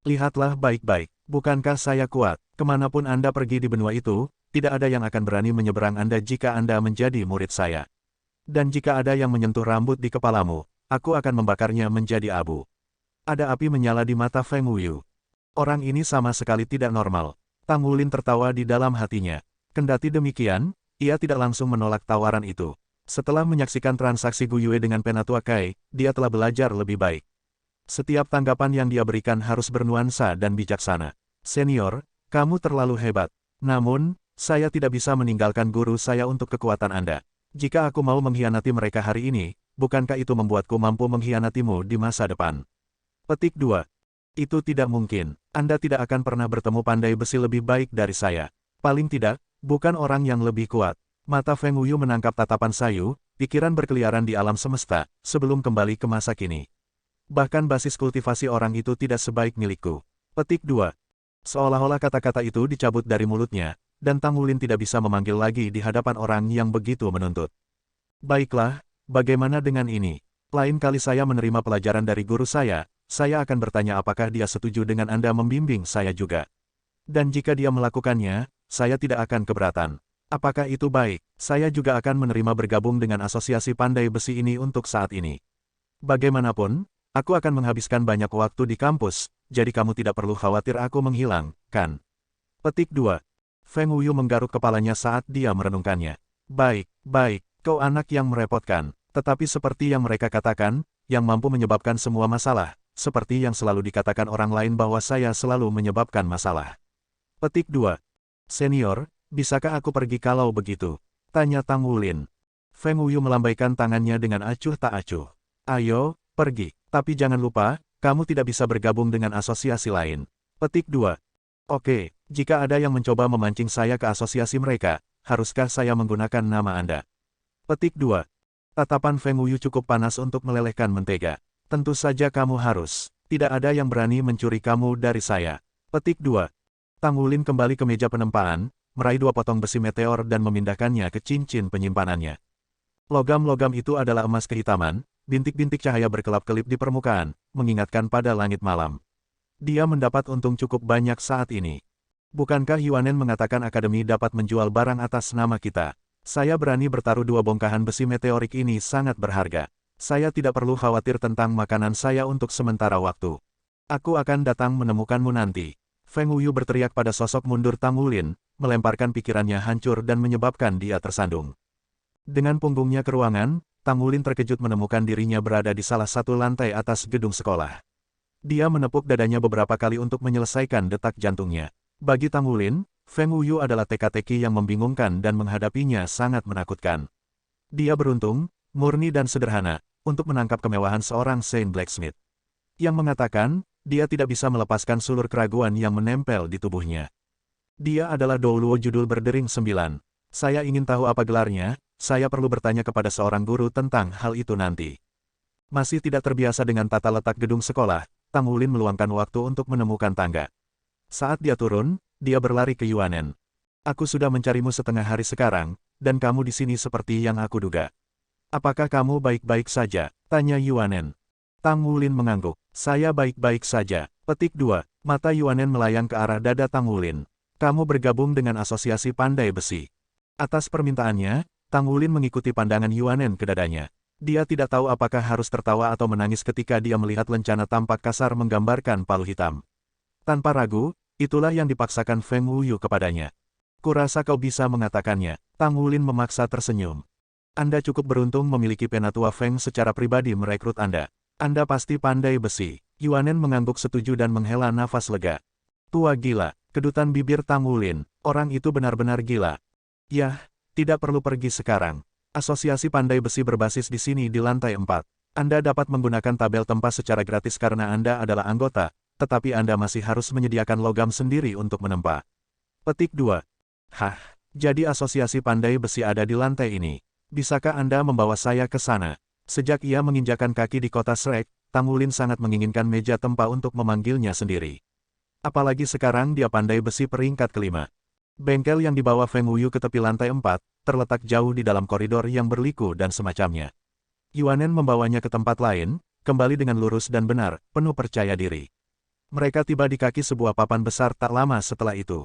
Lihatlah baik-baik, bukankah saya kuat? Kemanapun Anda pergi di benua itu, tidak ada yang akan berani menyeberang Anda jika Anda menjadi murid saya. Dan jika ada yang menyentuh rambut di kepalamu, aku akan membakarnya menjadi abu. Ada api menyala di mata Feng Wuyu. Orang ini sama sekali tidak normal. Tang Wulin tertawa di dalam hatinya. Kendati demikian, ia tidak langsung menolak tawaran itu. Setelah menyaksikan transaksi Gu Yue dengan Penatua Kai, dia telah belajar lebih baik. Setiap tanggapan yang dia berikan harus bernuansa dan bijaksana. Senior, kamu terlalu hebat. Namun, saya tidak bisa meninggalkan guru saya untuk kekuatan Anda. Jika aku mau mengkhianati mereka hari ini, bukankah itu membuatku mampu mengkhianatimu di masa depan? Petik 2. Itu tidak mungkin. Anda tidak akan pernah bertemu pandai besi lebih baik dari saya. Paling tidak, bukan orang yang lebih kuat. Mata Feng Wuyu menangkap tatapan sayu, pikiran berkeliaran di alam semesta, sebelum kembali ke masa kini. Bahkan basis kultivasi orang itu tidak sebaik milikku. Petik 2. Seolah-olah kata-kata itu dicabut dari mulutnya, dan Tang Wulin tidak bisa memanggil lagi di hadapan orang yang begitu menuntut. Baiklah, bagaimana dengan ini? Lain kali saya menerima pelajaran dari guru saya akan bertanya apakah dia setuju dengan Anda membimbing saya juga. Dan jika dia melakukannya, saya tidak akan keberatan. Apakah itu baik? Saya juga akan menerima bergabung dengan asosiasi pandai besi ini untuk saat ini. Bagaimanapun, aku akan menghabiskan banyak waktu di kampus, jadi kamu tidak perlu khawatir aku menghilang, kan? Petik 2. Feng Wuyu menggaruk kepalanya saat dia merenungkannya. Baik, baik, kau anak yang merepotkan. Tetapi seperti yang mereka katakan, yang mampu menyebabkan semua masalah, seperti yang selalu dikatakan orang lain bahwa saya selalu menyebabkan masalah. Petik 2. Senior, bisakah aku pergi kalau begitu? Tanya Tang Wulin. Feng Wuyu melambaikan tangannya dengan acuh tak acuh. Ayo, pergi. Tapi jangan lupa, kamu tidak bisa bergabung dengan asosiasi lain. Petik 2. Oke, jika ada yang mencoba memancing saya ke asosiasi mereka, haruskah saya menggunakan nama Anda? Petik 2. Tatapan Feng Wuyu cukup panas untuk melelehkan mentega. Tentu saja kamu harus. Tidak ada yang berani mencuri kamu dari saya. Petik 2. Tang Wulin kembali ke meja penempaan, meraih 2 potong besi meteor dan memindahkannya ke cincin penyimpanannya. Logam-logam itu adalah emas kehitaman, bintik-bintik cahaya berkelap-kelip di permukaan, mengingatkan pada langit malam. Dia mendapat untung cukup banyak saat ini. Bukankah Yuanen mengatakan akademi dapat menjual barang atas nama kita? Saya berani bertaruh 2 bongkahan besi meteorik ini sangat berharga. Saya tidak perlu khawatir tentang makanan saya untuk sementara waktu. Aku akan datang menemukanmu nanti. Feng Wuyu berteriak pada sosok mundur Tang Wulin, melemparkan pikirannya hancur dan menyebabkan dia tersandung. Dengan punggungnya ke ruangan, Tang Wulin terkejut menemukan dirinya berada di salah satu lantai atas gedung sekolah. Dia menepuk dadanya beberapa kali untuk menyelesaikan detak jantungnya. Bagi Tang Wulin, Feng Wuyu adalah teka-teki yang membingungkan dan menghadapinya sangat menakutkan. Dia beruntung, murni dan sederhana, untuk menangkap kemewahan seorang Saint Blacksmith. Yang mengatakan, dia tidak bisa melepaskan sulur keraguan yang menempel di tubuhnya. Dia adalah Douluo judul berdering 9. Saya ingin tahu apa gelarnya, saya perlu bertanya kepada seorang guru tentang hal itu nanti. Masih tidak terbiasa dengan tata letak gedung sekolah, Tang Wulin meluangkan waktu untuk menemukan tangga. Saat dia turun, dia berlari ke Yuanen. Aku sudah mencarimu setengah hari sekarang, dan kamu di sini seperti yang aku duga. Apakah kamu baik-baik saja? Tanya Yuanen. Tang Wulin mengangguk. Saya baik-baik saja. Petik 2. Mata Yuanen melayang ke arah dada Tang Wulin. Kamu bergabung dengan asosiasi pandai besi. Atas permintaannya, Tang Wulin mengikuti pandangan Yuanen ke dadanya. Dia tidak tahu apakah harus tertawa atau menangis ketika dia melihat lencana tampak kasar menggambarkan palu hitam. Tanpa ragu, itulah yang dipaksakan Feng Wuyu kepadanya. Kurasa kau bisa mengatakannya. Tang Wulin memaksa tersenyum. Anda cukup beruntung memiliki penatua Feng secara pribadi merekrut Anda. Anda pasti pandai besi. Yuanen mengangguk setuju dan menghela nafas lega. Tua gila, kedutan bibir Tang Wulin. Orang itu benar-benar gila. Yah, tidak perlu pergi sekarang. Asosiasi pandai besi berbasis di sini di lantai 4. Anda dapat menggunakan tabel tempat secara gratis karena Anda adalah anggota, tetapi Anda masih harus menyediakan logam sendiri untuk menempa. Petik 2. Hah, jadi asosiasi pandai besi ada di lantai ini. Bisakah Anda membawa saya ke sana? Sejak ia menginjakan kaki di kota Shrek, Tang Wulin sangat menginginkan meja tempa untuk memanggilnya sendiri. Apalagi sekarang dia pandai besi peringkat kelima. Bengkel yang dibawa Feng Wuyu ke tepi lantai 4, terletak jauh di dalam koridor yang berliku dan semacamnya. Yuanen membawanya ke tempat lain, kembali dengan lurus dan benar, penuh percaya diri. Mereka tiba di kaki sebuah papan besar tak lama setelah itu.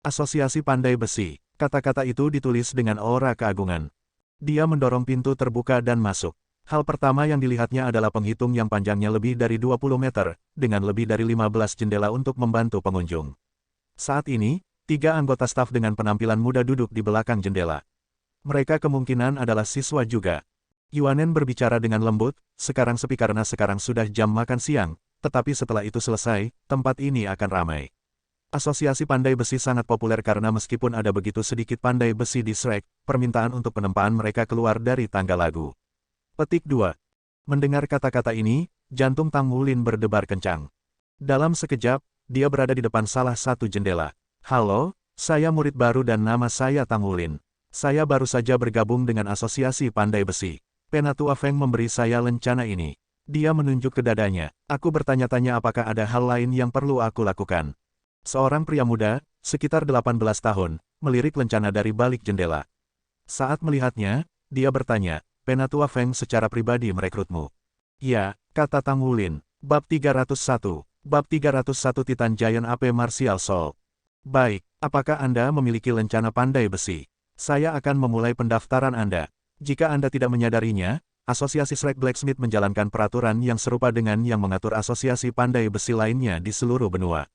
Asosiasi Pandai Besi, kata-kata itu ditulis dengan aura keagungan. Dia mendorong pintu terbuka dan masuk. Hal pertama yang dilihatnya adalah penghitung yang panjangnya lebih dari 20 meter, dengan lebih dari 15 jendela untuk membantu pengunjung. Saat ini, 3 anggota staf dengan penampilan muda duduk di belakang jendela. Mereka kemungkinan adalah siswa juga. Yuanen berbicara dengan lembut, sekarang sepi karena sekarang sudah jam makan siang, tetapi setelah itu selesai, tempat ini akan ramai. Asosiasi Pandai Besi sangat populer karena meskipun ada begitu sedikit pandai besi di Shrek, permintaan untuk penempaan mereka keluar dari tangga lagu. Petik 2. Mendengar kata-kata ini, jantung Tang Wulin berdebar kencang. Dalam sekejap, dia berada di depan salah satu jendela. Halo, saya murid baru dan nama saya Tang Wulin. Saya baru saja bergabung dengan Asosiasi Pandai Besi. Penatua Feng memberi saya lencana ini. Dia menunjuk ke dadanya. Aku bertanya-tanya apakah ada hal lain yang perlu aku lakukan. Seorang pria muda, sekitar 18 tahun, melirik lencana dari balik jendela. Saat melihatnya, dia bertanya, Penatua Feng secara pribadi merekrutmu. Ya, kata Tang Wulin. Bab 301. Bab 301 Titan Giant AP Martial Soul. Baik, apakah Anda memiliki lencana pandai besi? Saya akan memulai pendaftaran Anda. Jika Anda tidak menyadarinya, Asosiasi Shrek Blacksmith menjalankan peraturan yang serupa dengan yang mengatur asosiasi pandai besi lainnya di seluruh benua.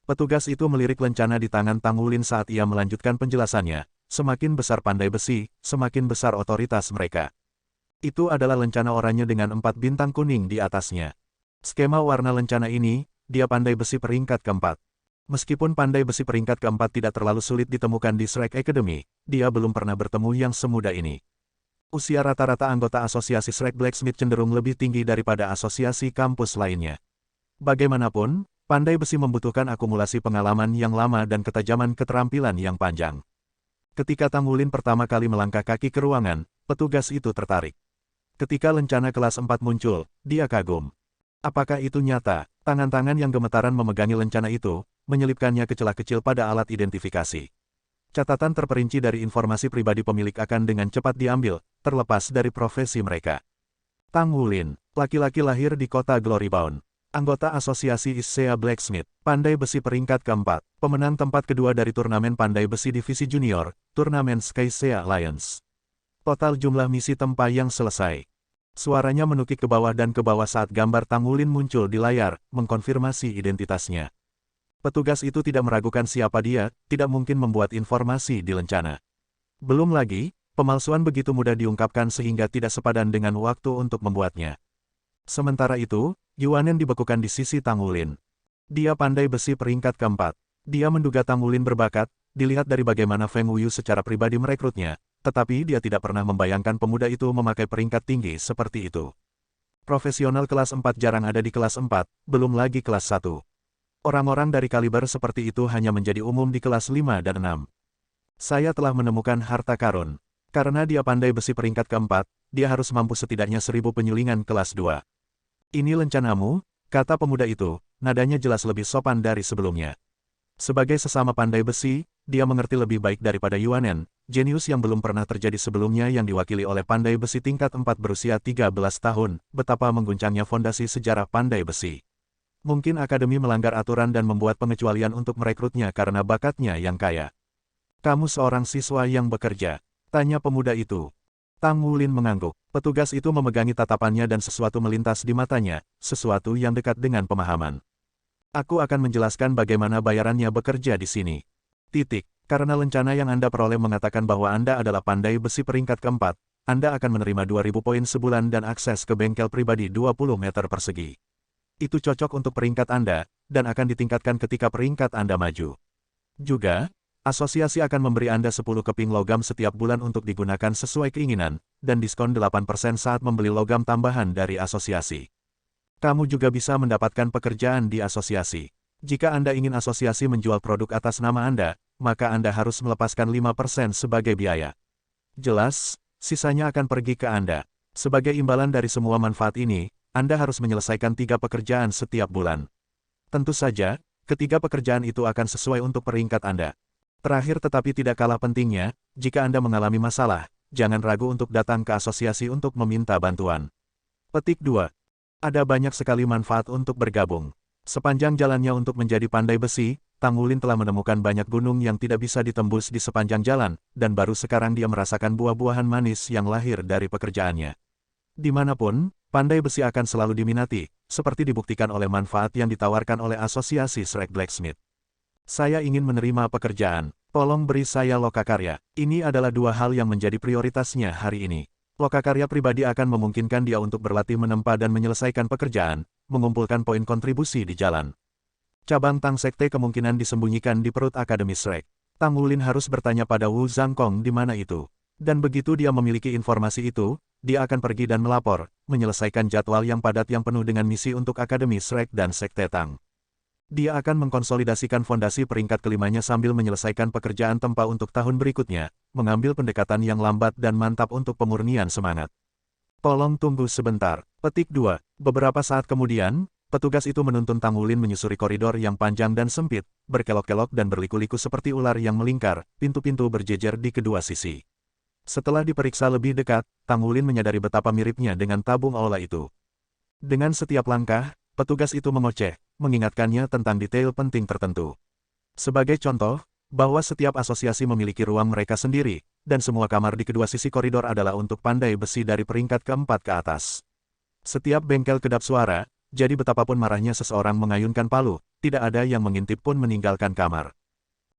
Petugas itu melirik lencana di tangan Tang Wulin saat ia melanjutkan penjelasannya. Semakin besar pandai besi, semakin besar otoritas mereka. Itu adalah lencana oranye dengan 4 bintang kuning di atasnya. Skema warna lencana ini, dia pandai besi peringkat keempat. Meskipun pandai besi peringkat keempat tidak terlalu sulit ditemukan di Shrek Academy, dia belum pernah bertemu yang semudah ini. Usia rata-rata anggota asosiasi Shrek Blacksmith cenderung lebih tinggi daripada asosiasi kampus lainnya. Bagaimanapun, pandai besi membutuhkan akumulasi pengalaman yang lama dan ketajaman keterampilan yang panjang. Ketika Tang Wulin pertama kali melangkah kaki ke ruangan, petugas itu tertarik. Ketika lencana kelas 4 muncul, dia kagum. Apakah itu nyata? Tangan-tangan yang gemetaran memegangi lencana itu, menyelipkannya ke celah kecil pada alat identifikasi. Catatan terperinci dari informasi pribadi pemilik akan dengan cepat diambil, terlepas dari profesi mereka. Tang Wulin, laki-laki lahir di kota Glorybound. Anggota asosiasi Issea Blacksmith, pandai besi peringkat keempat, pemenang tempat kedua dari turnamen pandai besi divisi junior, turnamen Skysea Alliance. Total jumlah misi tempayang selesai. Suaranya menukik ke bawah dan ke bawah saat gambar Tang Wulin muncul di layar, mengkonfirmasi identitasnya. Petugas itu tidak meragukan siapa dia, tidak mungkin membuat informasi di lencana. Belum lagi, pemalsuan begitu mudah diungkapkan sehingga tidak sepadan dengan waktu untuk membuatnya. Sementara itu, Yuanen dibekukan di sisi Tang Wulin. Dia pandai besi peringkat keempat. Dia menduga Tang Wulin berbakat, dilihat dari bagaimana Feng Wuyu secara pribadi merekrutnya, tetapi dia tidak pernah membayangkan pemuda itu memakai peringkat tinggi seperti itu. Profesional kelas 4 jarang ada di kelas 4, belum lagi kelas 1. Orang-orang dari kaliber seperti itu hanya menjadi umum di kelas 5 dan 6. Saya telah menemukan harta karun. Karena dia pandai besi peringkat keempat, dia harus mampu setidaknya 1000 penyulingan kelas 2. Ini lencanamu, kata pemuda itu, nadanya jelas lebih sopan dari sebelumnya. Sebagai sesama pandai besi, dia mengerti lebih baik daripada Yuanen, jenius yang belum pernah terjadi sebelumnya yang diwakili oleh pandai besi tingkat 4 berusia 13 tahun, betapa mengguncangnya fondasi sejarah pandai besi. Mungkin akademi melanggar aturan dan membuat pengecualian untuk merekrutnya karena bakatnya yang kaya. Kamu seorang siswa yang bekerja, tanya pemuda itu. Tang Wulin mengangguk. Petugas itu memegangi tatapannya dan sesuatu melintas di matanya, sesuatu yang dekat dengan pemahaman. Aku akan menjelaskan bagaimana bayarannya bekerja di sini. Titik. Karena lencana yang Anda peroleh mengatakan bahwa Anda adalah pandai besi peringkat keempat, Anda akan menerima 2000 poin sebulan dan akses ke bengkel pribadi 20 meter persegi. Itu cocok untuk peringkat Anda, dan akan ditingkatkan ketika peringkat Anda maju. Juga, asosiasi akan memberi Anda 10 keping logam setiap bulan untuk digunakan sesuai keinginan, dan diskon 8% saat membeli logam tambahan dari asosiasi. Kamu juga bisa mendapatkan pekerjaan di asosiasi. Jika Anda ingin asosiasi menjual produk atas nama Anda, maka Anda harus melepaskan 5% sebagai biaya. Jelas, sisanya akan pergi ke Anda. Sebagai imbalan dari semua manfaat ini, Anda harus menyelesaikan 3 pekerjaan setiap bulan. Tentu saja, ketiga pekerjaan itu akan sesuai untuk peringkat Anda. Terakhir tetapi tidak kalah pentingnya, jika Anda mengalami masalah, jangan ragu untuk datang ke asosiasi untuk meminta bantuan. Petik 2. Ada banyak sekali manfaat untuk bergabung. Sepanjang jalannya untuk menjadi pandai besi, Tang Wulin telah menemukan banyak gunung yang tidak bisa ditembus di sepanjang jalan, dan baru sekarang dia merasakan buah-buahan manis yang lahir dari pekerjaannya. Dimanapun, pandai besi akan selalu diminati, seperti dibuktikan oleh manfaat yang ditawarkan oleh asosiasi Shrek Blacksmith. Saya ingin menerima pekerjaan. Tolong beri saya lokakarya. Ini adalah 2 hal yang menjadi prioritasnya hari ini. Lokakarya pribadi akan memungkinkan dia untuk berlatih menempa dan menyelesaikan pekerjaan, mengumpulkan poin kontribusi di jalan. Cabang Tang Sekte kemungkinan disembunyikan di perut Akademi Shrek. Tang Wulin harus bertanya pada Wu Zhangkong di mana itu. Dan begitu dia memiliki informasi itu, dia akan pergi dan melapor, menyelesaikan jadwal yang padat yang penuh dengan misi untuk Akademi Shrek dan Sekte Tang. Dia akan mengkonsolidasikan fondasi peringkat kelimanya sambil menyelesaikan pekerjaan tempa untuk tahun berikutnya, mengambil pendekatan yang lambat dan mantap untuk pemurnian semangat. Tolong tunggu sebentar. Petik 2. Beberapa saat kemudian, petugas itu menuntun Tang Wulin menyusuri koridor yang panjang dan sempit, berkelok-kelok dan berliku-liku seperti ular yang melingkar, pintu-pintu berjejer di kedua sisi. Setelah diperiksa lebih dekat, Tang Wulin menyadari betapa miripnya dengan tabung aula itu. Dengan setiap langkah, petugas itu mengoceh, mengingatkannya tentang detail penting tertentu. Sebagai contoh, bahwa setiap asosiasi memiliki ruang mereka sendiri, dan semua kamar di kedua sisi koridor adalah untuk pandai besi dari peringkat keempat ke atas. Setiap bengkel kedap suara, jadi betapapun marahnya seseorang mengayunkan palu, tidak ada yang mengintip pun meninggalkan kamar.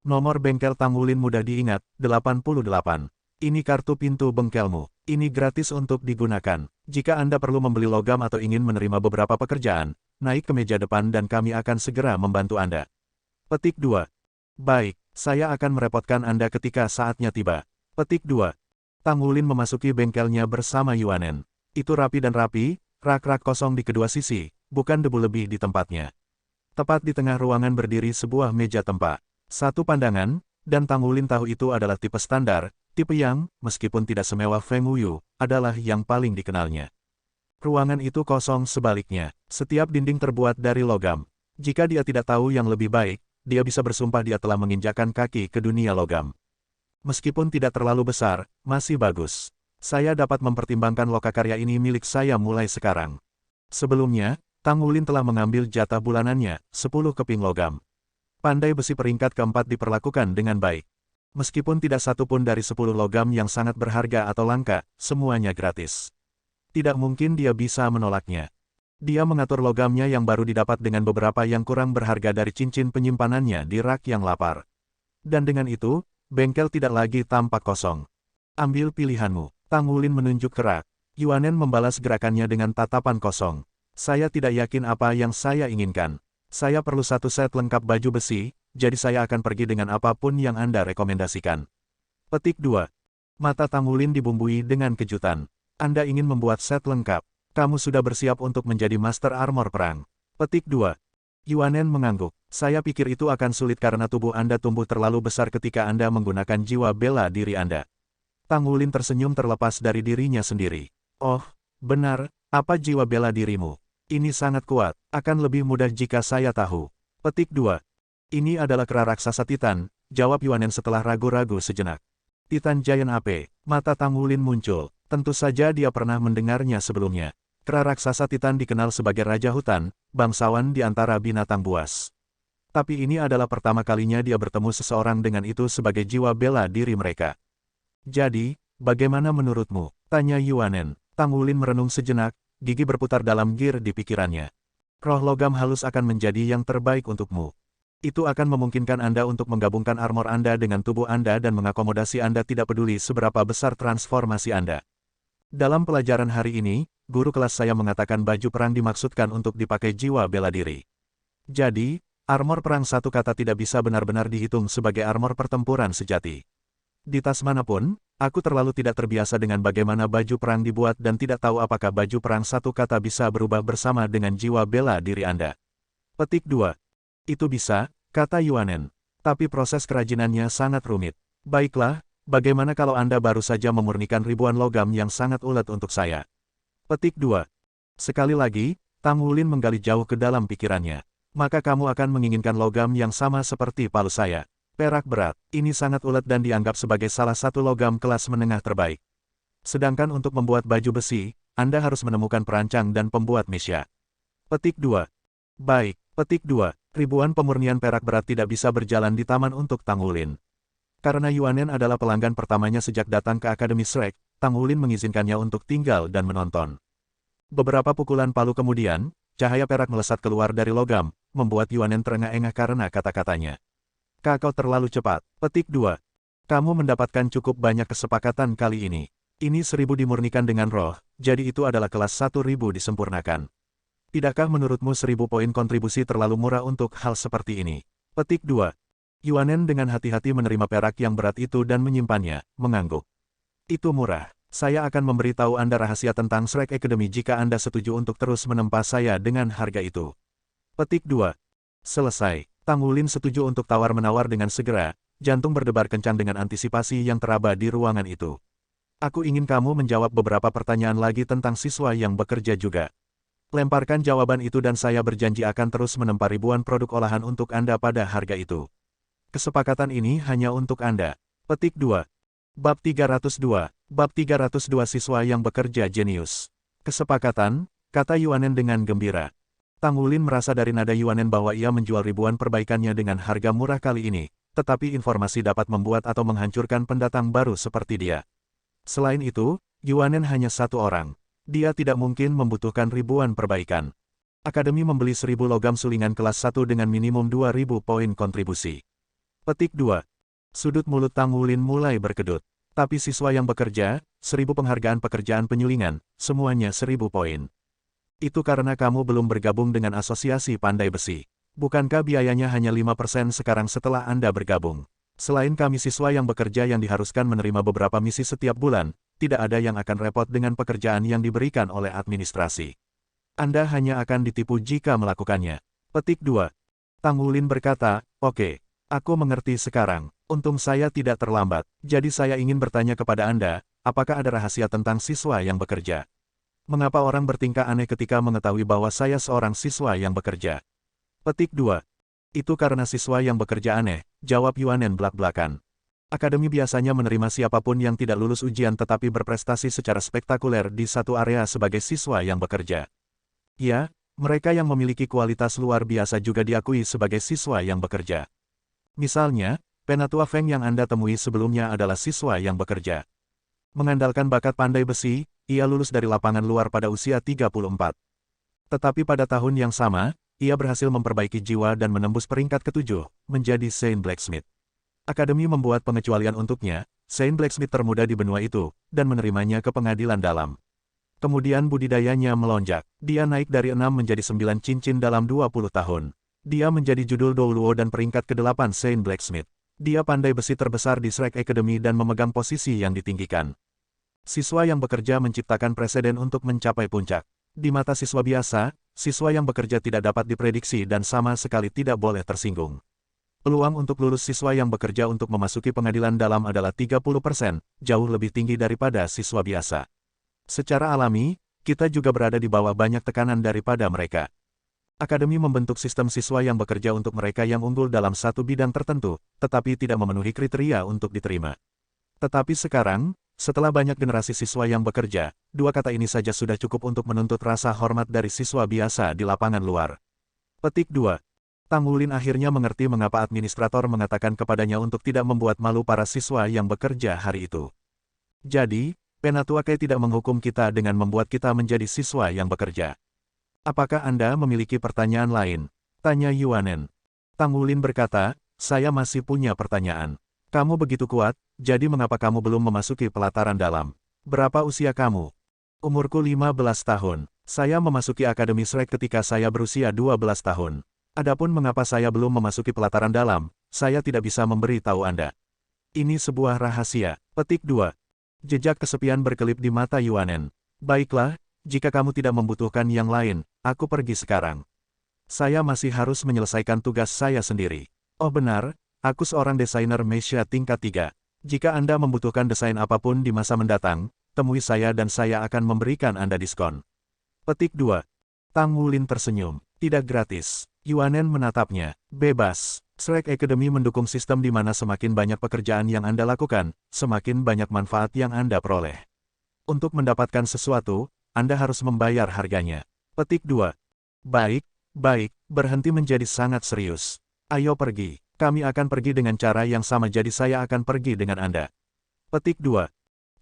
Nomor bengkel Tang Wulin mudah diingat, 88. Ini kartu pintu bengkelmu. Ini gratis untuk digunakan. Jika Anda perlu membeli logam atau ingin menerima beberapa pekerjaan, naik ke meja depan dan kami akan segera membantu Anda. Petik 2. Baik, saya akan merepotkan Anda ketika saatnya tiba. Petik 2. Tang Wulin memasuki bengkelnya bersama Yuanen. Itu rapi dan rapi, rak-rak kosong di kedua sisi, bukan debu lebih di tempatnya. Tepat di tengah ruangan berdiri sebuah meja tempat. Satu pandangan, dan Tang Wulin tahu itu adalah tipe standar, tipe yang, meskipun tidak semewah Feng Wuyu, adalah yang paling dikenalnya. Ruangan itu kosong sebaliknya, setiap dinding terbuat dari logam. Jika dia tidak tahu yang lebih baik, dia bisa bersumpah dia telah menginjakkan kaki ke dunia logam. Meskipun tidak terlalu besar, masih bagus. Saya dapat mempertimbangkan lokakarya ini milik saya mulai sekarang. Sebelumnya, Tang Wulin telah mengambil jatah bulanannya, 10 keping logam. Pandai besi peringkat keempat diperlakukan dengan baik. Meskipun tidak satu pun dari 10 logam yang sangat berharga atau langka, semuanya gratis. Tidak mungkin dia bisa menolaknya. Dia mengatur logamnya yang baru didapat dengan beberapa yang kurang berharga dari cincin penyimpanannya di rak yang lapar. Dan dengan itu, bengkel tidak lagi tampak kosong. Ambil pilihanmu. Tang Wulin menunjuk ke rak. Yuanen membalas gerakannya dengan tatapan kosong. Saya tidak yakin apa yang saya inginkan. Saya perlu satu set lengkap baju besi, jadi saya akan pergi dengan apapun yang Anda rekomendasikan. Petik 2. Mata Tang Wulin dibumbui dengan kejutan. Anda ingin membuat set lengkap. Kamu sudah bersiap untuk menjadi master armor perang. Petik 2. Yuanen mengangguk. Saya pikir itu akan sulit karena tubuh Anda tumbuh terlalu besar ketika Anda menggunakan jiwa bela diri Anda. Tang Wulin tersenyum terlepas dari dirinya sendiri. Oh, benar, apa jiwa bela dirimu? Ini sangat kuat, akan lebih mudah jika saya tahu. Petik 2. Ini adalah kera raksasa Titan, jawab Yuanen setelah ragu-ragu sejenak. Titan Giant AP, mata Tang Wulin muncul, tentu saja dia pernah mendengarnya sebelumnya. Kera raksasa Titan dikenal sebagai raja hutan, bangsawan di antara binatang buas. Tapi ini adalah pertama kalinya dia bertemu seseorang dengan itu sebagai jiwa bela diri mereka. Jadi, bagaimana menurutmu? Tanya Yuanen. Tang Wulin merenung sejenak, gigi berputar dalam gir di pikirannya. Roh logam halus akan menjadi yang terbaik untukmu. Itu akan memungkinkan Anda untuk menggabungkan armor Anda dengan tubuh Anda dan mengakomodasi Anda tidak peduli seberapa besar transformasi Anda. Dalam pelajaran hari ini, guru kelas saya mengatakan baju perang dimaksudkan untuk dipakai jiwa bela diri. Jadi, armor perang satu kata tidak bisa benar-benar dihitung sebagai armor pertempuran sejati. Di tas manapun, aku terlalu tidak terbiasa dengan bagaimana baju perang dibuat dan tidak tahu apakah baju perang satu kata bisa berubah bersama dengan jiwa bela diri Anda. Petik 2. Itu bisa, kata Yuanen. Tapi proses kerajinannya sangat rumit. Baiklah, bagaimana kalau Anda baru saja memurnikan ribuan logam yang sangat ulet untuk saya? Petik 2. Sekali lagi, Tang Wulin menggali jauh ke dalam pikirannya. Maka kamu akan menginginkan logam yang sama seperti palu saya. Perak berat, ini sangat ulet dan dianggap sebagai salah satu logam kelas menengah terbaik. Sedangkan untuk membuat baju besi, Anda harus menemukan perancang dan pembuat mesya. Petik 2. Baik, petik 2. Ribuan pemurnian perak berat tidak bisa berjalan di taman untuk Tang Wulin. Karena Yuanen adalah pelanggan pertamanya sejak datang ke Akademi Shrek, Tang Wulin mengizinkannya untuk tinggal dan menonton. Beberapa pukulan palu kemudian, cahaya perak melesat keluar dari logam, membuat Yuanen terengah-engah karena kata-katanya. Kau terlalu cepat. Petik 2. Kamu mendapatkan cukup banyak kesepakatan kali ini. Ini 1000 dimurnikan dengan roh, jadi itu adalah kelas 1000 disempurnakan. Tidakkah menurutmu 1000 poin kontribusi terlalu murah untuk hal seperti ini? Petik 2. Yuanen dengan hati-hati menerima perak yang berat itu dan menyimpannya, mengangguk. Itu murah. Saya akan memberitahu Anda rahasia tentang Shrek Academy jika Anda setuju untuk terus menempa saya dengan harga itu. Petik 2. Selesai. Tang Wulin setuju untuk tawar-menawar dengan segera, jantung berdebar kencang dengan antisipasi yang teraba di ruangan itu. Aku ingin kamu menjawab beberapa pertanyaan lagi tentang siswa yang bekerja juga. Lemparkan jawaban itu dan saya berjanji akan terus menempa ribuan produk olahan untuk Anda pada harga itu. Kesepakatan ini hanya untuk Anda. Petik 2. Bab 302. Bab 302 siswa yang bekerja jenius. Kesepakatan, kata Yuanen dengan gembira. Tang Wulin merasa dari nada Yuanen bahwa ia menjual ribuan perbaikannya dengan harga murah kali ini, tetapi informasi dapat membuat atau menghancurkan pendatang baru seperti dia. Selain itu, Yuanen hanya satu orang. Dia tidak mungkin membutuhkan ribuan perbaikan. Akademi membeli 1000 logam sulingan kelas 1 dengan minimum 2000 poin kontribusi. Petik 2. Sudut mulut Tang Wulin mulai berkedut. Tapi siswa yang bekerja, 1000 penghargaan pekerjaan penyulingan, semuanya 1000 poin. Itu karena kamu belum bergabung dengan asosiasi pandai besi. Bukankah biayanya hanya 5% sekarang setelah Anda bergabung? Selain kami siswa yang bekerja yang diharuskan menerima beberapa misi setiap bulan, tidak ada yang akan repot dengan pekerjaan yang diberikan oleh administrasi. Anda hanya akan ditipu jika melakukannya. Petik 2. Tang Wulin berkata, "Oke, aku mengerti sekarang. Untung saya tidak terlambat. Jadi saya ingin bertanya kepada Anda, apakah ada rahasia tentang siswa yang bekerja? Mengapa orang bertingkah aneh ketika mengetahui bahwa saya seorang siswa yang bekerja?" Petik 2. Itu karena siswa yang bekerja aneh, jawab Yuanen belak-belakan. Akademi biasanya menerima siapapun yang tidak lulus ujian tetapi berprestasi secara spektakuler di satu area sebagai siswa yang bekerja. Ya, mereka yang memiliki kualitas luar biasa juga diakui sebagai siswa yang bekerja. Misalnya, Penatua Feng yang Anda temui sebelumnya adalah siswa yang bekerja. Mengandalkan bakat pandai besi, ia lulus dari lapangan luar pada usia 34. Tetapi pada tahun yang sama, ia berhasil memperbaiki jiwa dan menembus peringkat ke-7, menjadi Saint Blacksmith. Akademi membuat pengecualian untuknya, Saint Blacksmith termuda di benua itu, dan menerimanya ke pengadilan dalam. Kemudian budidayanya melonjak. Dia naik dari 6 menjadi 9 cincin dalam 20 tahun. Dia menjadi judul Douluo dan peringkat ke-8 Saint Blacksmith. Dia pandai besi terbesar di Shrek Academy dan memegang posisi yang ditinggikan. Siswa yang bekerja menciptakan preseden untuk mencapai puncak. Di mata siswa biasa, siswa yang bekerja tidak dapat diprediksi dan sama sekali tidak boleh tersinggung. Peluang untuk lulus siswa yang bekerja untuk memasuki pengadilan dalam adalah 30%, jauh lebih tinggi daripada siswa biasa. Secara alami, kita juga berada di bawah banyak tekanan daripada mereka. Akademi membentuk sistem siswa yang bekerja untuk mereka yang unggul dalam satu bidang tertentu, tetapi tidak memenuhi kriteria untuk diterima. Tetapi sekarang, setelah banyak generasi siswa yang bekerja, dua kata ini saja sudah cukup untuk menuntut rasa hormat dari siswa biasa di lapangan luar. Petik 2. Tang Wulin akhirnya mengerti mengapa administrator mengatakan kepadanya untuk tidak membuat malu para siswa yang bekerja hari itu. Jadi, Penatua Kei tidak menghukum kita dengan membuat kita menjadi siswa yang bekerja. Apakah Anda memiliki pertanyaan lain? Tanya Yuanen. Tang Wulin berkata, saya masih punya pertanyaan. Kamu begitu kuat, jadi mengapa kamu belum memasuki pelataran dalam? Berapa usia kamu? Umurku 15 tahun. Saya memasuki Akademi Shrek ketika saya berusia 12 tahun. Adapun mengapa saya belum memasuki pelataran dalam, saya tidak bisa memberi tahu Anda. Ini sebuah rahasia. Petik 2. Jejak kesepian berkelip di mata Yuanen. Baiklah, jika kamu tidak membutuhkan yang lain, aku pergi sekarang. Saya masih harus menyelesaikan tugas saya sendiri. Oh benar, aku seorang desainer media tingkat 3. Jika Anda membutuhkan desain apapun di masa mendatang, temui saya dan saya akan memberikan Anda diskon. Petik 2. Tang Wulin tersenyum. Tidak gratis. Yuanen menatapnya. Bebas. Shrek Academy mendukung sistem di mana semakin banyak pekerjaan yang Anda lakukan, semakin banyak manfaat yang Anda peroleh. Untuk mendapatkan sesuatu, Anda harus membayar harganya. Petik 2. Baik, berhenti menjadi sangat serius. Ayo pergi. Kami akan pergi dengan cara yang sama jadi saya akan pergi dengan Anda. Petik 2.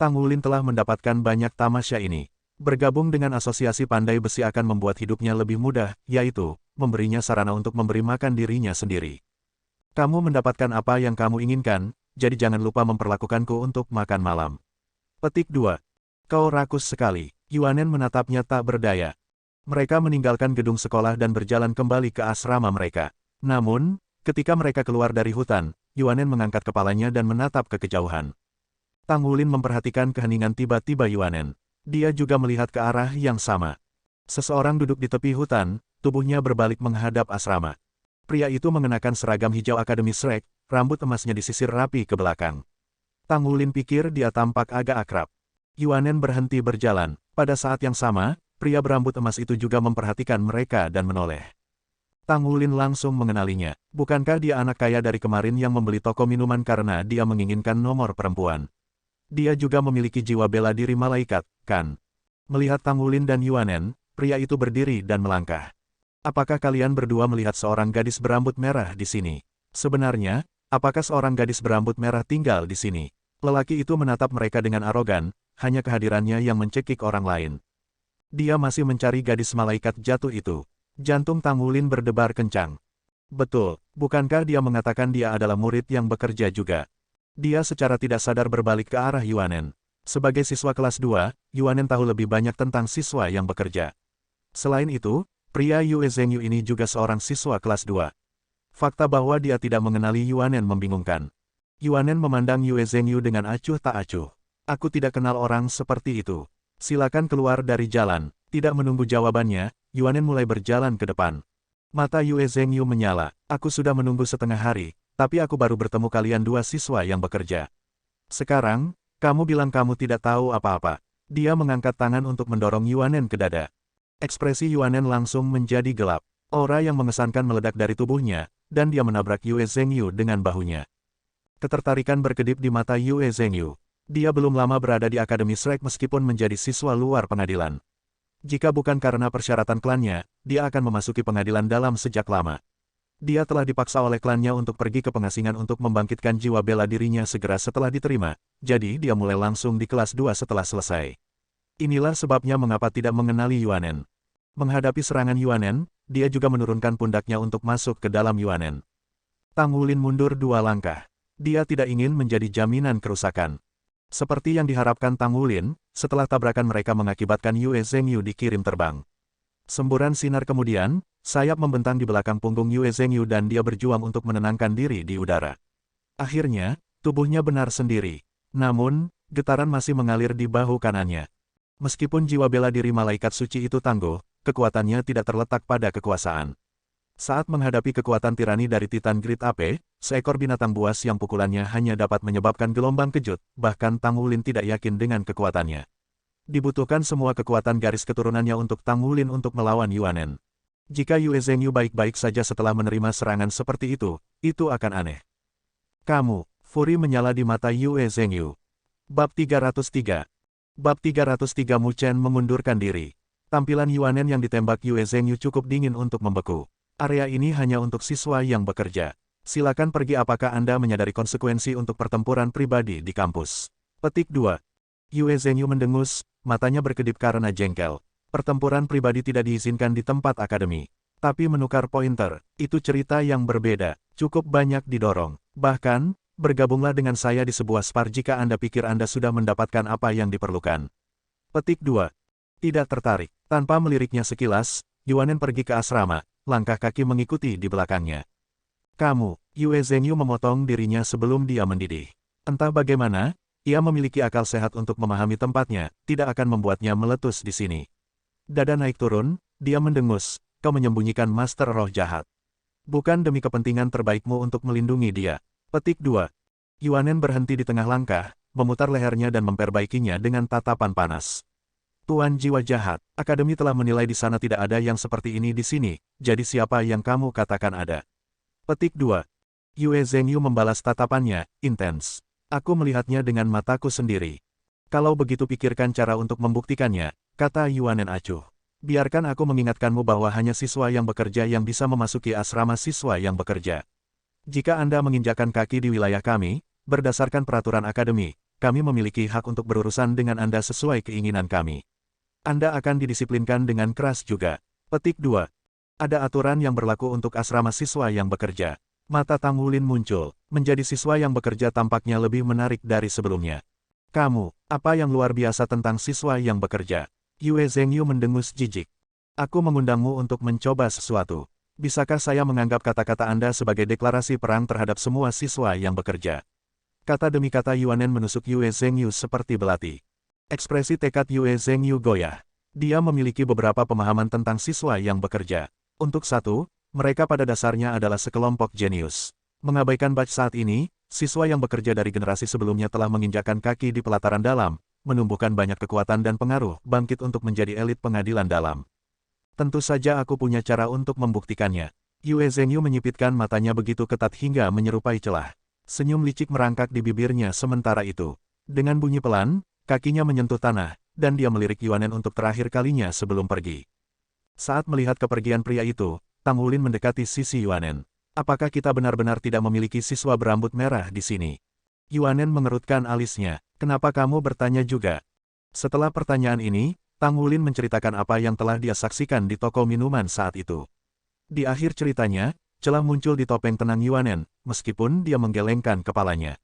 Tang Wulin telah mendapatkan banyak tamasya ini. Bergabung dengan asosiasi pandai besi akan membuat hidupnya lebih mudah, yaitu, memberinya sarana untuk memberi makan dirinya sendiri. Kamu mendapatkan apa yang kamu inginkan, jadi jangan lupa memperlakukanku untuk makan malam. Petik 2. Kau rakus sekali. Yuanen menatapnya tak berdaya. Mereka meninggalkan gedung sekolah dan berjalan kembali ke asrama mereka. Namun, ketika mereka keluar dari hutan, Yuanen mengangkat kepalanya dan menatap ke kejauhan. Tang Wulin memperhatikan keheningan tiba-tiba Yuanen. Dia juga melihat ke arah yang sama. Seseorang duduk di tepi hutan, tubuhnya berbalik menghadap asrama. Pria itu mengenakan seragam hijau Akademi Shrek, rambut emasnya disisir rapi ke belakang. Tang Wulin pikir dia tampak agak akrab. Yuanen berhenti berjalan. Pada saat yang sama, pria berambut emas itu juga memperhatikan mereka dan menoleh. Tang Wulin langsung mengenalinya. Bukankah dia anak kaya dari kemarin yang membeli toko minuman karena dia menginginkan nomor perempuan? Dia juga memiliki jiwa bela diri malaikat, kan? Melihat Tang Wulin dan Yuanen, pria itu berdiri dan melangkah. Apakah kalian berdua melihat seorang gadis berambut merah di sini? Sebenarnya, apakah seorang gadis berambut merah tinggal di sini? Lelaki itu menatap mereka dengan arogan, hanya kehadirannya yang mencekik orang lain. Dia masih mencari gadis malaikat jatuh itu. Jantung Tang Wulin berdebar kencang. Betul, bukankah dia mengatakan dia adalah murid yang bekerja juga? Dia secara tidak sadar berbalik ke arah Yuanen. Sebagai siswa kelas 2, Yuanen tahu lebih banyak tentang siswa yang bekerja. Selain itu, pria Yue Zhengyu ini juga seorang siswa kelas 2. Fakta bahwa dia tidak mengenali Yuanen membingungkan. Yuanen memandang Yue Zhengyu dengan acuh tak acuh. Aku tidak kenal orang seperti itu. Silakan keluar dari jalan. Tidak menunggu jawabannya, Yuanen mulai berjalan ke depan. Mata Yue Zhengyu menyala. Aku sudah menunggu setengah hari, tapi aku baru bertemu kalian dua siswa yang bekerja. Sekarang, kamu bilang kamu tidak tahu apa-apa. Dia mengangkat tangan untuk mendorong Yuanen ke dada. Ekspresi Yuanen langsung menjadi gelap. Aura yang mengesankan meledak dari tubuhnya, dan dia menabrak Yue Zhengyu dengan bahunya. Ketertarikan berkedip di mata Yue Zhengyu. Dia belum lama berada di Akademi Shrek meskipun menjadi siswa luar pengadilan. Jika bukan karena persyaratan klannya, dia akan memasuki pengadilan dalam sejak lama. Dia telah dipaksa oleh klannya untuk pergi ke pengasingan untuk membangkitkan jiwa bela dirinya segera setelah diterima, jadi dia mulai langsung di kelas 2 setelah selesai. Inilah sebabnya mengapa tidak mengenali Yuanen. Menghadapi serangan Yuanen, dia juga menurunkan pundaknya untuk masuk ke dalam Yuanen. Tang Wulin mundur 2 langkah. Dia tidak ingin menjadi jaminan kerusakan. Seperti yang diharapkan Tang Wulin, setelah tabrakan mereka mengakibatkan Yue Zhengyu dikirim terbang. Semburan sinar kemudian, sayap membentang di belakang punggung Yue Zhengyu dan dia berjuang untuk menenangkan diri di udara. Akhirnya, tubuhnya benar sendiri. Namun, getaran masih mengalir di bahu kanannya. Meskipun jiwa bela diri malaikat suci itu tangguh, kekuatannya tidak terletak pada kekuasaan. Saat menghadapi kekuatan tirani dari Titan Grid AP, seekor binatang buas yang pukulannya hanya dapat menyebabkan gelombang kejut, bahkan Tang Wulin tidak yakin dengan kekuatannya. Dibutuhkan semua kekuatan garis keturunannya untuk Tang Wulin untuk melawan Yuanen. Jika Yue Zhengyu baik-baik saja setelah menerima serangan seperti itu akan aneh. Kamu, Furi menyala di mata Yue Zhengyu. Bab 303. Bab 303 Mu Chen mengundurkan diri. Tampilan Yuanen yang ditembak Yue Zhengyu cukup dingin untuk membeku. Area ini hanya untuk siswa yang bekerja. Silakan pergi apakah Anda menyadari konsekuensi untuk pertempuran pribadi di kampus. Petik 2. Yue Zhengyu mendengus, matanya berkedip karena jengkel. Pertempuran pribadi tidak diizinkan di tempat akademi. Tapi menukar pointer, itu cerita yang berbeda, cukup banyak didorong. Bahkan, bergabunglah dengan saya di sebuah spar jika Anda pikir Anda sudah mendapatkan apa yang diperlukan. Petik 2. Tidak tertarik. Tanpa meliriknya sekilas, Yuanen pergi ke asrama. Langkah kaki mengikuti di belakangnya. Kamu, Yue Zhengyu memotong dirinya sebelum dia mendidih. Entah bagaimana, ia memiliki akal sehat untuk memahami tempatnya, tidak akan membuatnya meletus di sini. Dada naik turun, dia mendengus, kau menyembunyikan Master Roh Jahat. Bukan demi kepentingan terbaikmu untuk melindungi dia. Petik 2. Yuanen berhenti di tengah langkah, memutar lehernya dan memperbaikinya dengan tatapan panas. Tuan jiwa jahat, akademi telah menilai di sana tidak ada yang seperti ini di sini, jadi siapa yang kamu katakan ada? Petik 2. Yue Zhengyu membalas tatapannya, intens. Aku melihatnya dengan mataku sendiri. Kalau begitu pikirkan cara untuk membuktikannya, kata Yuanen acuh. Biarkan aku mengingatkanmu bahwa hanya siswa yang bekerja yang bisa memasuki asrama siswa yang bekerja. Jika Anda menginjakkan kaki di wilayah kami, berdasarkan peraturan akademi, kami memiliki hak untuk berurusan dengan Anda sesuai keinginan kami. Anda akan didisiplinkan dengan keras juga. Petik 2. Ada aturan yang berlaku untuk asrama siswa yang bekerja. Mata Tang Wulin muncul, menjadi siswa yang bekerja tampaknya lebih menarik dari sebelumnya. Kamu, apa yang luar biasa tentang siswa yang bekerja? Yue Zhengyu mendengus jijik. Aku mengundangmu untuk mencoba sesuatu. Bisakah saya menganggap kata-kata Anda sebagai deklarasi perang terhadap semua siswa yang bekerja? Kata demi kata Yuanen menusuk Yue Zhengyu seperti belati. Ekspresi tekad Yue Zhengyu goyah. Dia memiliki beberapa pemahaman tentang siswa yang bekerja. Untuk satu, mereka pada dasarnya adalah sekelompok jenius. Mengabaikan batch saat ini, siswa yang bekerja dari generasi sebelumnya telah menginjakkan kaki di pelataran dalam, menumbuhkan banyak kekuatan dan pengaruh, bangkit untuk menjadi elit pengadilan dalam. Tentu saja aku punya cara untuk membuktikannya. Yue Zhengyu menyipitkan matanya begitu ketat hingga menyerupai celah. Senyum licik merangkak di bibirnya sementara itu. Dengan bunyi pelan, kakinya menyentuh tanah, dan dia melirik Yuanen untuk terakhir kalinya sebelum pergi. Saat melihat kepergian pria itu, Tang Wulin mendekati sisi Yuanen. Apakah kita benar-benar tidak memiliki siswa berambut merah di sini? Yuanen mengerutkan alisnya. Kenapa kamu bertanya juga? Setelah pertanyaan ini, Tang Wulin menceritakan apa yang telah dia saksikan di toko minuman saat itu. Di akhir ceritanya, celah muncul di topeng tenang Yuanen, meskipun dia menggelengkan kepalanya.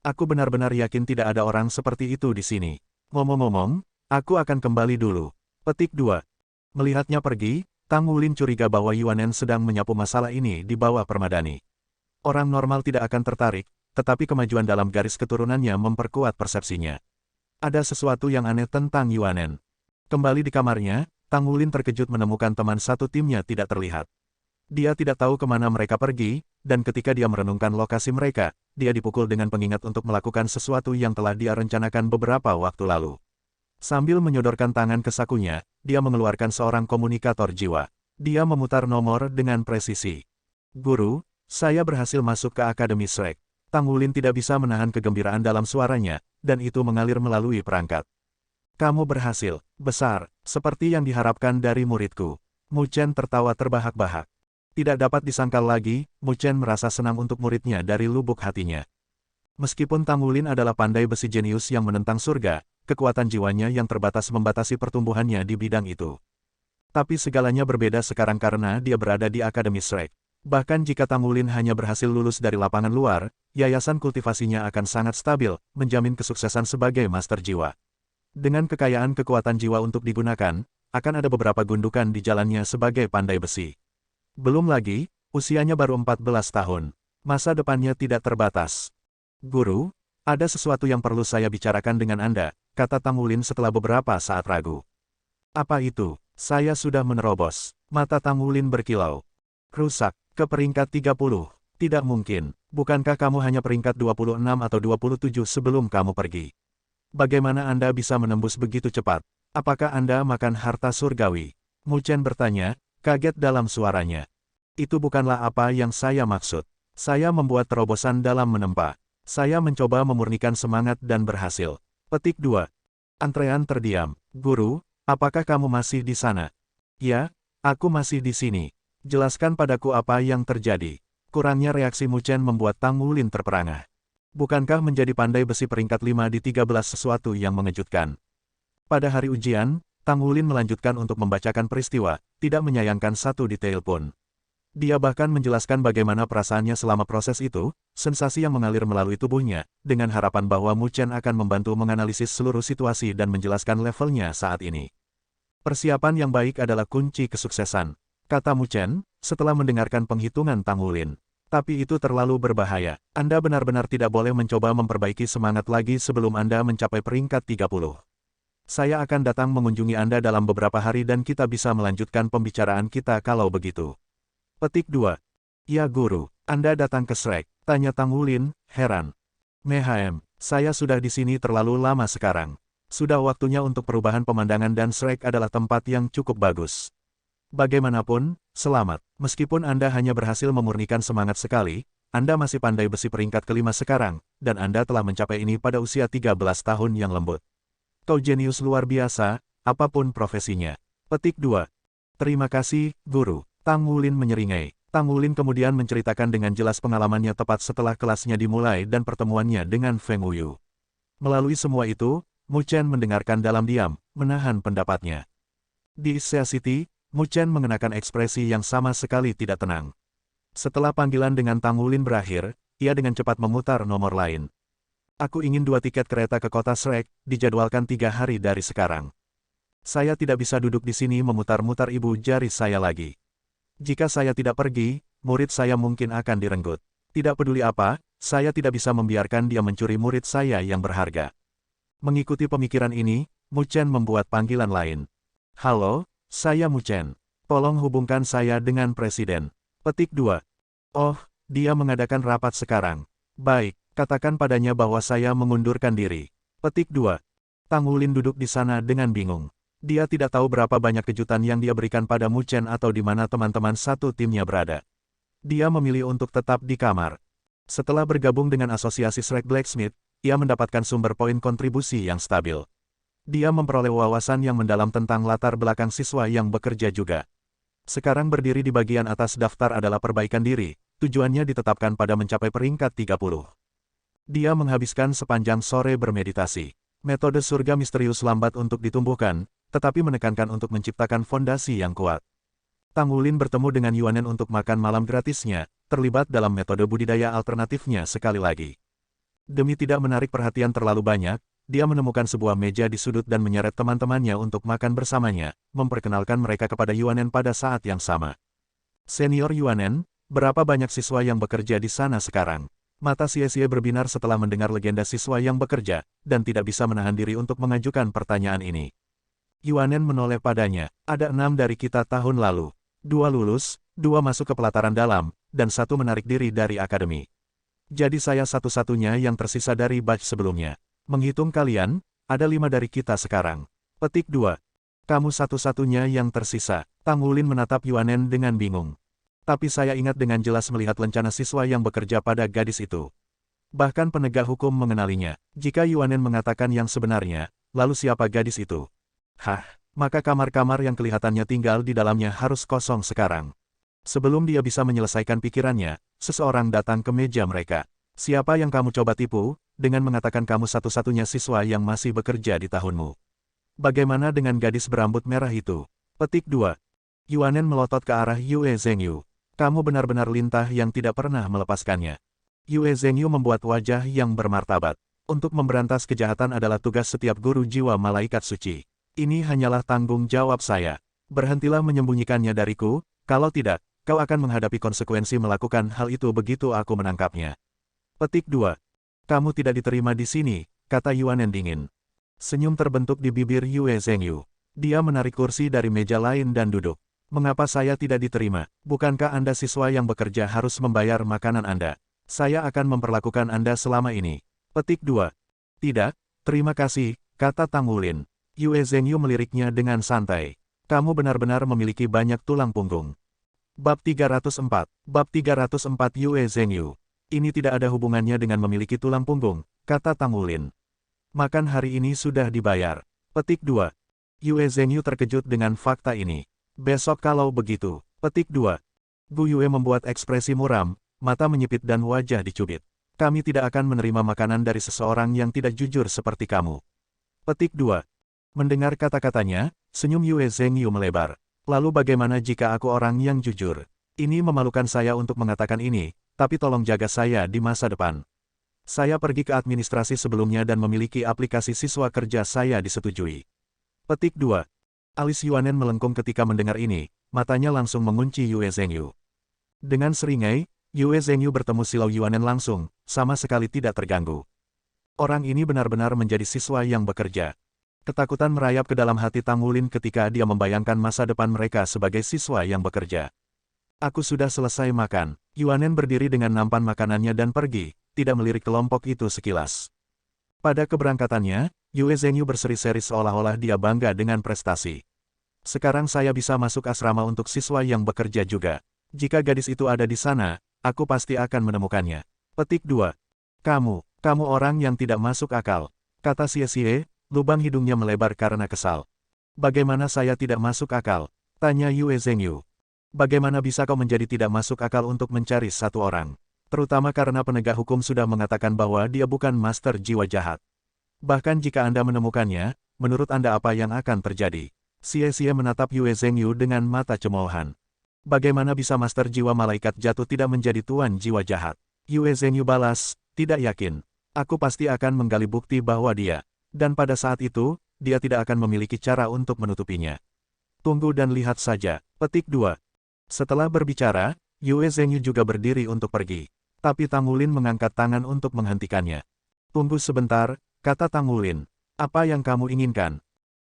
Aku benar-benar yakin tidak ada orang seperti itu di sini. Ngomong-ngomong, aku akan kembali dulu. Petik 2. Melihatnya pergi, Tang Wulin curiga bahwa Yuanen sedang menyapu masalah ini di bawah permadani. Orang normal tidak akan tertarik, tetapi kemajuan dalam garis keturunannya memperkuat persepsinya. Ada sesuatu yang aneh tentang Yuanen. Kembali di kamarnya, Tang Wulin terkejut menemukan teman satu timnya tidak terlihat. Dia tidak tahu kemana mereka pergi, dan ketika dia merenungkan lokasi mereka, dia dipukul dengan pengingat untuk melakukan sesuatu yang telah dia rencanakan beberapa waktu lalu. Sambil menyodorkan tangan ke sakunya, dia mengeluarkan seorang komunikator jiwa. Dia memutar nomor dengan presisi. Guru, saya berhasil masuk ke Akademi Shrek. Tang Wulin tidak bisa menahan kegembiraan dalam suaranya, dan itu mengalir melalui perangkat. Kamu berhasil, besar, seperti yang diharapkan dari muridku. Mu Chen tertawa terbahak-bahak. Tidak dapat disangkal lagi, Mu Chen merasa senang untuk muridnya dari lubuk hatinya. Meskipun Tang Wulin adalah pandai besi jenius yang menentang surga, kekuatan jiwanya yang terbatas membatasi pertumbuhannya di bidang itu. Tapi segalanya berbeda sekarang karena dia berada di Akademi Shrek. Bahkan jika Tang Wulin hanya berhasil lulus dari lapangan luar, yayasan kultivasinya akan sangat stabil, menjamin kesuksesan sebagai master jiwa. Dengan kekayaan kekuatan jiwa untuk digunakan, akan ada beberapa gundukan di jalannya sebagai pandai besi. Belum lagi, usianya baru 14 tahun. Masa depannya tidak terbatas. Guru, ada sesuatu yang perlu saya bicarakan dengan Anda, kata Tang Wulin setelah beberapa saat ragu. Apa itu? Saya sudah menerobos. Mata Tang Wulin berkilau. Rusak, ke peringkat 30. Tidak mungkin. Bukankah kamu hanya peringkat 26 atau 27 sebelum kamu pergi? Bagaimana Anda bisa menembus begitu cepat? Apakah Anda makan harta surgawi? Mu Chen bertanya, kaget dalam suaranya. Itu bukanlah apa yang saya maksud. Saya membuat terobosan dalam menempa. Saya mencoba memurnikan semangat dan berhasil. Petik 2. Antrean terdiam. Guru, apakah kamu masih di sana? Ya, aku masih di sini. Jelaskan padaku apa yang terjadi. Kurangnya reaksi Mu Chen membuat Tang Wulin terperangah. Bukankah menjadi pandai besi peringkat 5 di 13 sesuatu yang mengejutkan? Pada hari ujian, Tang Wulin melanjutkan untuk membacakan peristiwa, tidak menyayangkan satu detail pun. Dia bahkan menjelaskan bagaimana perasaannya selama proses itu, sensasi yang mengalir melalui tubuhnya, dengan harapan bahwa Mu Chen akan membantu menganalisis seluruh situasi dan menjelaskan levelnya saat ini. Persiapan yang baik adalah kunci kesuksesan, kata Mu Chen, setelah mendengarkan penghitungan Tang Wulin. Tapi itu terlalu berbahaya. Anda benar-benar tidak boleh mencoba memperbaiki semangat lagi sebelum Anda mencapai peringkat 30. Saya akan datang mengunjungi Anda dalam beberapa hari dan kita bisa melanjutkan pembicaraan kita kalau begitu. Petik 2. Ya guru, Anda datang ke Shrek, tanya Tang Wulin, heran. Mehem, saya sudah di sini terlalu lama sekarang. Sudah waktunya untuk perubahan pemandangan dan Shrek adalah tempat yang cukup bagus. Bagaimanapun, selamat. Meskipun Anda hanya berhasil memurnikan semangat sekali, Anda masih pandai besi peringkat kelima sekarang, dan Anda telah mencapai ini pada usia 13 tahun yang lembut. Kau jenius luar biasa, apapun profesinya. Petik 2. Terima kasih, guru. Tang Wulin menyeringai. Tang Wulin kemudian menceritakan dengan jelas pengalamannya tepat setelah kelasnya dimulai dan pertemuannya dengan Feng Wuyu. Melalui semua itu, Mu Chen mendengarkan dalam diam, menahan pendapatnya. Di Xia City, Mu Chen mengenakan ekspresi yang sama sekali tidak tenang. Setelah panggilan dengan Tang Wulin berakhir, ia dengan cepat memutar nomor lain. Aku ingin 2 tiket kereta ke kota Shrek, dijadwalkan 3 hari dari sekarang. Saya tidak bisa duduk di sini memutar-mutar ibu jari saya lagi. Jika saya tidak pergi, murid saya mungkin akan direnggut. Tidak peduli apa, saya tidak bisa membiarkan dia mencuri murid saya yang berharga. Mengikuti pemikiran ini, Mu Chen membuat panggilan lain. Halo? Saya Mu Chen. Tolong hubungkan saya dengan Presiden. Petik 2. Oh, dia mengadakan rapat sekarang. Baik, katakan padanya bahwa saya mengundurkan diri. Petik 2. Tang Wulin duduk di sana dengan bingung. Dia tidak tahu berapa banyak kejutan yang dia berikan pada Mu Chen atau di mana teman-teman satu timnya berada. Dia memilih untuk tetap di kamar. Setelah bergabung dengan asosiasi Shrek Blacksmith, ia mendapatkan sumber poin kontribusi yang stabil. Dia memperoleh wawasan yang mendalam tentang latar belakang siswa yang bekerja juga. Sekarang berdiri di bagian atas daftar adalah perbaikan diri, tujuannya ditetapkan pada mencapai peringkat 30. Dia menghabiskan sepanjang sore bermeditasi. Metode surga misterius lambat untuk ditumbuhkan, tetapi menekankan untuk menciptakan fondasi yang kuat. Tang Wulin bertemu dengan Yuanen untuk makan malam gratisnya, terlibat dalam metode budidaya alternatifnya sekali lagi. Demi tidak menarik perhatian terlalu banyak, dia menemukan sebuah meja di sudut dan menyeret teman-temannya untuk makan bersamanya, memperkenalkan mereka kepada Yuanen pada saat yang sama. Senior Yuanen, berapa banyak siswa yang bekerja di sana sekarang? Mata Xie berbinar setelah mendengar legenda siswa yang bekerja, dan tidak bisa menahan diri untuk mengajukan pertanyaan ini. Yuanen menoleh padanya, ada 6 dari kita tahun lalu. 2 lulus, 2 masuk ke pelataran dalam, dan 1 menarik diri dari akademi. Jadi saya satu-satunya yang tersisa dari batch sebelumnya. Menghitung kalian, ada 5 dari kita sekarang. Petik 2. Kamu satu-satunya yang tersisa. Tang Wulin menatap Yuanen dengan bingung. Tapi saya ingat dengan jelas melihat lencana siswa yang bekerja pada gadis itu. Bahkan penegak hukum mengenalinya. Jika Yuanen mengatakan yang sebenarnya, lalu siapa gadis itu? Hah, maka kamar-kamar yang kelihatannya tinggal di dalamnya harus kosong sekarang. Sebelum dia bisa menyelesaikan pikirannya, seseorang datang ke meja mereka. Siapa yang kamu coba tipu, dengan mengatakan kamu satu-satunya siswa yang masih bekerja di tahunmu? Bagaimana dengan gadis berambut merah itu? Petik 2. Yuanen melotot ke arah Yue Zhengyu. Kamu benar-benar lintah yang tidak pernah melepaskannya. Yue Zhengyu membuat wajah yang bermartabat. Untuk memberantas kejahatan adalah tugas setiap guru jiwa malaikat suci. Ini hanyalah tanggung jawab saya. Berhentilah menyembunyikannya dariku, kalau tidak, kau akan menghadapi konsekuensi melakukan hal itu begitu aku menangkapnya. Petik 2. Kamu tidak diterima di sini, kata Yuanen dingin. Senyum terbentuk di bibir Yue Zhengyu. Dia menarik kursi dari meja lain dan duduk. Mengapa saya tidak diterima? Bukankah Anda siswa yang bekerja harus membayar makanan Anda? Saya akan memperlakukan Anda selama ini. Petik 2. Tidak, terima kasih, kata Tang Wulin. Yue Zhengyu meliriknya dengan santai. Kamu benar-benar memiliki banyak tulang punggung. Bab 304. Bab 304 Yue Zhengyu. Ini tidak ada hubungannya dengan memiliki tulang punggung, kata Tang Wulin. Makan hari ini sudah dibayar. Petik 2. Yue Zhengyu terkejut dengan fakta ini. Besok kalau begitu. Petik 2. Gu Yue membuat ekspresi muram, mata menyipit dan wajah dicubit. Kami tidak akan menerima makanan dari seseorang yang tidak jujur seperti kamu. Petik 2. Mendengar kata-katanya, senyum Yue Zhengyu melebar. Lalu bagaimana jika aku orang yang jujur? Ini memalukan saya untuk mengatakan ini, tapi tolong jaga saya di masa depan. Saya pergi ke administrasi sebelumnya dan memiliki aplikasi siswa kerja saya disetujui. Petik 2. Alis Yuanen melengkung ketika mendengar ini, matanya langsung mengunci Yue Zhengyu. Dengan seringai, Yue Zhengyu bertemu silau Yuanen langsung, sama sekali tidak terganggu. Orang ini benar-benar menjadi siswa yang bekerja. Ketakutan merayap ke dalam hati Tang Wulin ketika dia membayangkan masa depan mereka sebagai siswa yang bekerja. Aku sudah selesai makan. Yuanen berdiri dengan nampan makanannya dan pergi, tidak melirik kelompok itu sekilas. Pada keberangkatannya, Yue Zhengyu berseri-seri seolah-olah dia bangga dengan prestasi. Sekarang saya bisa masuk asrama untuk siswa yang bekerja juga. Jika gadis itu ada di sana, aku pasti akan menemukannya. Petik 2. Kamu orang yang tidak masuk akal. Kata Xie, lubang hidungnya melebar karena kesal. Bagaimana saya tidak masuk akal? Tanya Yue Zhengyu. Bagaimana bisa kau menjadi tidak masuk akal untuk mencari satu orang? Terutama karena penegak hukum sudah mengatakan bahwa dia bukan master jiwa jahat. Bahkan jika Anda menemukannya, menurut Anda apa yang akan terjadi? Xie menatap Yue Zhengyu dengan mata cemoohan. Bagaimana bisa master jiwa malaikat jatuh tidak menjadi tuan jiwa jahat? Yue Zhengyu balas, tidak yakin. Aku pasti akan menggali bukti bahwa dia. Dan pada saat itu, dia tidak akan memiliki cara untuk menutupinya. Tunggu dan lihat saja. Petik 2. Setelah berbicara, Yue Zhengyu juga berdiri untuk pergi. Tapi Tang Wulin mengangkat tangan untuk menghentikannya. Tunggu sebentar, kata Tang Wulin. Apa yang kamu inginkan?